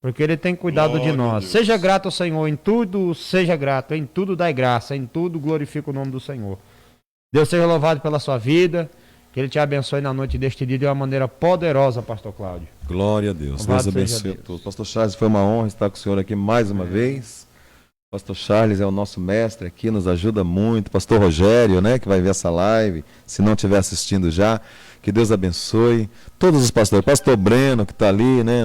Porque Ele tem cuidado de nós. Seja grato ao Senhor em tudo, seja grato, em tudo dai graça, em tudo glorifica o nome do Senhor. Deus seja louvado pela sua vida. Que Ele te abençoe na noite deste dia de uma maneira poderosa, Pastor Cláudio. Glória a Deus. Deus abençoe a todos. Pastor Charles, foi uma honra estar com o senhor aqui mais uma vez. Pastor Charles é o nosso mestre aqui, nos ajuda muito. Pastor Rogério, né, que vai ver essa live, se não estiver assistindo já, que Deus abençoe. Todos os pastores. Pastor Breno, que está ali, né,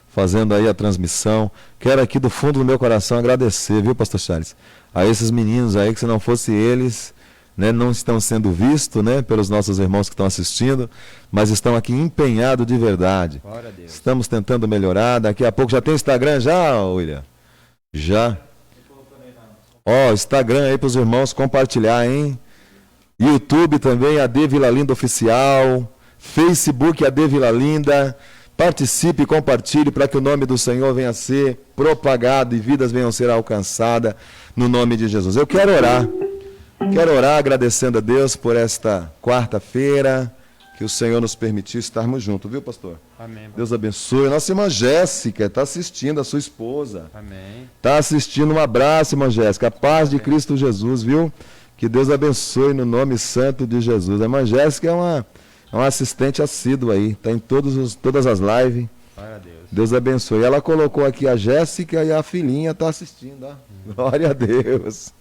fazendo aí a transmissão. Quero aqui do fundo do meu coração agradecer, viu, Pastor Charles, a esses meninos aí, que se não fosse eles, né, não estão sendo vistos, né, pelos nossos irmãos que estão assistindo, mas estão aqui empenhados de verdade. Glória a Deus. Estamos tentando melhorar. Daqui a pouco já tem Instagram já, William? Já? Ó, Instagram aí para os irmãos compartilhar, hein? YouTube também, AD Vila Linda Oficial. Facebook, AD Vila Linda. Participe e compartilhe para que o nome do Senhor venha a ser propagado e vidas venham a ser alcançadas no nome de Jesus. Eu quero orar. Quero orar agradecendo a Deus por esta quarta-feira, que o Senhor nos permitiu estarmos juntos, viu, pastor? Amém. Deus abençoe. Nossa irmã Jéssica está assistindo, a sua esposa. Amém. Está assistindo, um abraço, irmã Jéssica. A paz de Cristo Jesus, viu? Que Deus abençoe no nome santo de Jesus. A irmã Jéssica é uma assistente assídua aí, está em todas as lives. Glória a Deus. Deus abençoe. Ela colocou aqui a Jéssica e a filhinha está assistindo. Ó. Glória a Deus.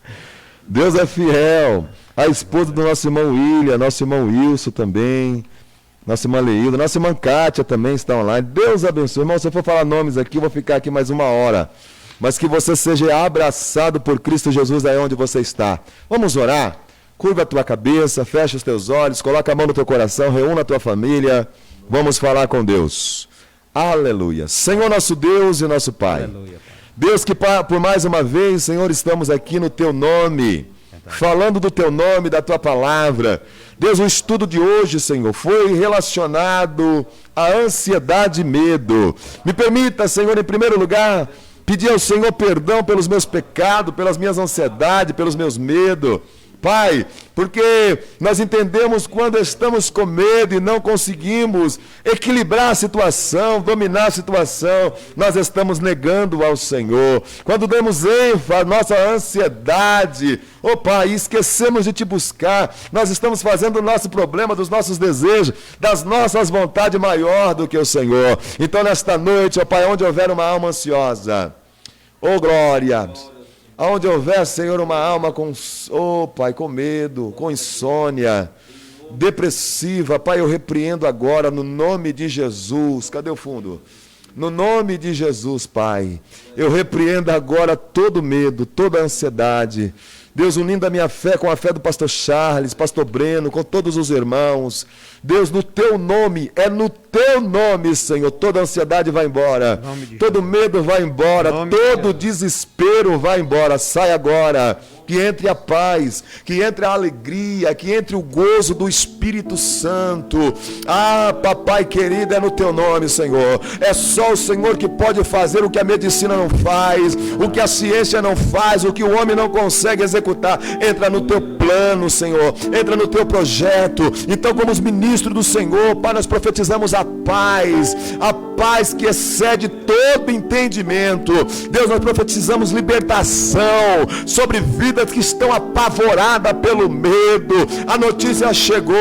Deus é fiel. A esposa do nosso irmão William, nosso irmão Wilson também, nossa irmã Leilda, nossa irmã Kátia também está online. Deus abençoe. Irmão, se eu for falar nomes aqui, eu vou ficar aqui mais uma hora. Mas que você seja abraçado por Cristo Jesus aí onde você está. Vamos orar? Curva a tua cabeça, fecha os teus olhos, coloca a mão no teu coração, reúna a tua família. Vamos falar com Deus. Aleluia. Senhor nosso Deus e nosso Pai. Aleluia, Pai. Deus, que por mais uma vez, Senhor, estamos aqui no Teu nome, falando do Teu nome, da Tua palavra. Deus, o estudo de hoje, Senhor, foi relacionado à ansiedade e medo. Me permita, Senhor, em primeiro lugar, pedir ao Senhor perdão pelos meus pecados, pelas minhas ansiedades, pelos meus medos. Pai, porque nós entendemos quando estamos com medo e não conseguimos equilibrar a situação, dominar a situação, nós estamos negando ao Senhor. Quando damos ênfase à nossa ansiedade, ó Pai, esquecemos de Te buscar, nós estamos fazendo o nosso problema, dos nossos desejos, das nossas vontades maior do que o Senhor. Então nesta noite, ó Pai, onde houver uma alma ansiosa, ó glória, aonde houver, Senhor, uma alma com, Pai, com medo, com insônia, depressiva, Pai, eu repreendo agora no nome de Jesus. Cadê o fundo? No nome de Jesus, Pai, eu repreendo agora todo medo, toda ansiedade. Deus, unindo a minha fé com a fé do pastor Charles, pastor Breno, com todos os irmãos. Deus, no Teu nome, é no Teu nome, Senhor, toda ansiedade vai embora, todo medo vai embora, todo desespero vai embora. Sai agora, que entre a paz, que entre a alegria, que entre o gozo do Espírito Santo. Ah, papai querido, é no Teu nome, Senhor. É só o Senhor que pode fazer o que a medicina não faz, o que a ciência não faz, o que o homem não consegue executar. Entra no Teu plano, Senhor. Entra no teu projeto. Então, como os ministros do Senhor, Pai, nós profetizamos a paz que excede todo entendimento. Deus, nós profetizamos libertação sobre vidas que estão apavoradas pelo medo. A notícia chegou,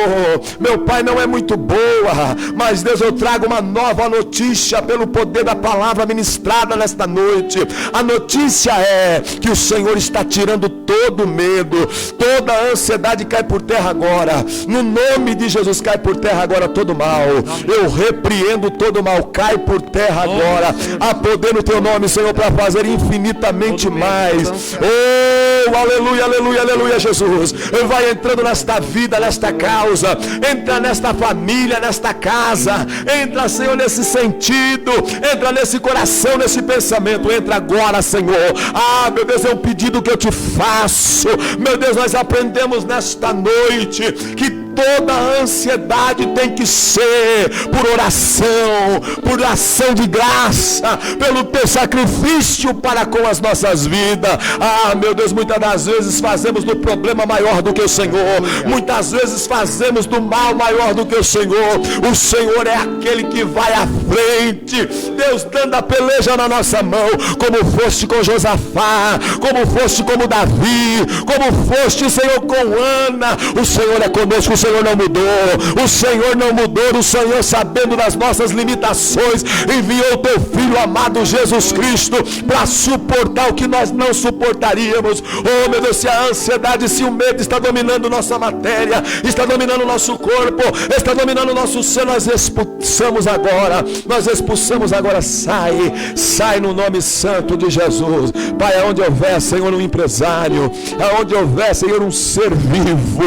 meu Pai, não é muito boa, mas Deus, eu trago uma nova notícia pelo poder da palavra ministrada nesta noite. A notícia é que o Senhor está tirando todo medo, toda a ansiedade cai por terra agora. No nome de Jesus, cai por terra agora todo mal. Eu repreendo todo mal, cai por terra agora. Há poder no teu nome, Senhor, para fazer infinitamente mais. Oh, aleluia, aleluia, aleluia, Jesus. Vai entrando nesta vida, nesta causa. Entra nesta família, nesta casa. Entra, Senhor, nesse sentido. Entra nesse coração, nesse pensamento. Entra agora, Senhor. Ah, meu Deus, é um pedido que eu te faço. Meu Deus, nós aprendemos nesta noite que toda a ansiedade tem que ser por oração, por ação de graça, pelo teu sacrifício para com as nossas vidas. Ah, meu Deus, muitas das vezes fazemos do problema maior do que o Senhor. Muitas vezes fazemos do mal maior do que o Senhor. O Senhor é aquele que vai à frente. Deus dando a peleja na nossa mão, como foste com Josafá, como foste como Davi, como foste, Senhor, com Ana. O Senhor é conosco, o Senhor não mudou. O Senhor não mudou. O Senhor, sabendo das nossas limitações, enviou o teu Filho amado Jesus Cristo para suportar o que nós não suportaríamos. Oh, meu Deus, se a ansiedade, se o medo está dominando nossa matéria, está dominando nosso corpo, está dominando nosso ser, nós expulsamos agora. Nós expulsamos agora. Sai no nome santo de Jesus. Pai, aonde houver, Senhor, um empresário, aonde houver, Senhor, um ser vivo,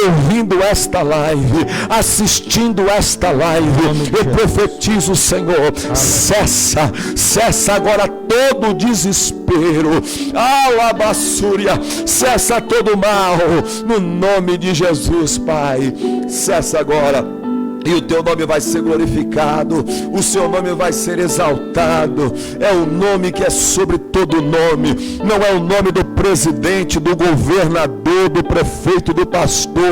ouvindo esta live, assistindo esta live, eu profetizo, Senhor, cessa agora todo o desespero, alabassúria, cessa todo o mal, no nome de Jesus, Pai, cessa agora. E o teu nome vai ser glorificado, o seu nome vai ser exaltado. É o nome que é sobre todo nome. Não é o nome do presidente, do governador, do prefeito, do pastor.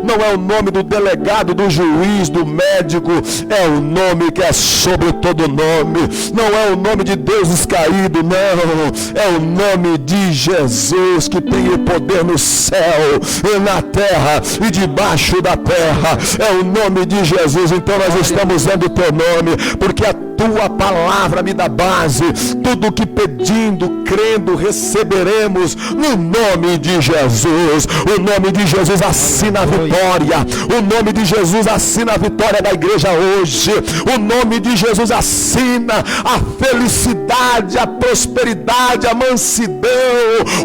Não é o nome do delegado, do juiz, do médico. É o nome que é sobre todo nome. Não é o nome de deuses caídos, não. É o nome de Jesus, que tem o poder no céu, e na terra e debaixo da terra. É o nome de Jesus. Então nós estamos vendo o teu nome, porque a tua palavra me dá base. Tudo que pedindo, crendo, receberemos no nome de Jesus. O nome de Jesus assina a vitória. O nome de Jesus assina a vitória da igreja hoje. O nome de Jesus assina a felicidade, a prosperidade, a mansidão,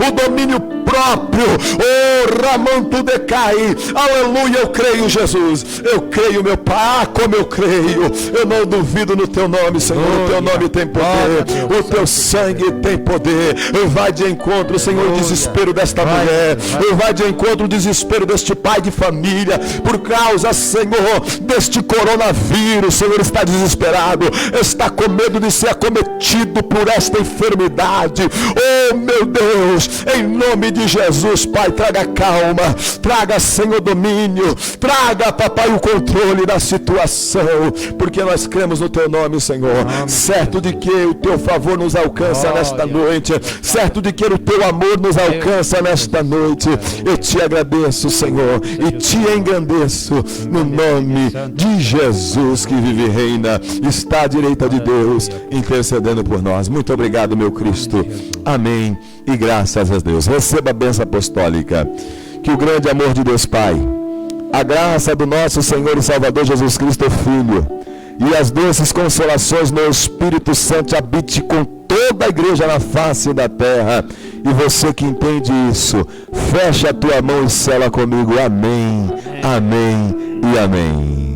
o domínio próprio. Oh, Ramanto decai. Aleluia, eu creio, Jesus. Eu creio, meu Pai, como eu creio. Eu não duvido no teu nome, Senhor. O teu nome tem poder. O teu sangue tem poder. Vai de encontro, Senhor, o desespero desta mulher. Vai de encontro o desespero deste pai de família. Por causa, Senhor, deste coronavírus. Senhor, está desesperado. Está com medo de ser acometido por esta enfermidade. Oh, meu Deus, em nome de Jesus, Pai, traga calma. Traga, Senhor, domínio. Traga, Papai, o controle da situação. Porque nós cremos no teu nome, Senhor. Certo de que o teu favor nos alcança nesta noite. Certo de que o teu amor nos alcança nesta noite. Eu te agradeço, Senhor, e te engrandeço no nome de Jesus, que vive e reina, está à direita de Deus, intercedendo por nós. Muito obrigado, meu Cristo. Amém. E graças a Deus. Receba a bênção apostólica. Que o grande amor de Deus Pai, a graça do nosso Senhor e Salvador Jesus Cristo, Filho, e as doces consolações no Espírito Santo habite com toda a igreja na face da terra. E você que entende isso, fecha a tua mão e sela comigo. Amém, amém e amém.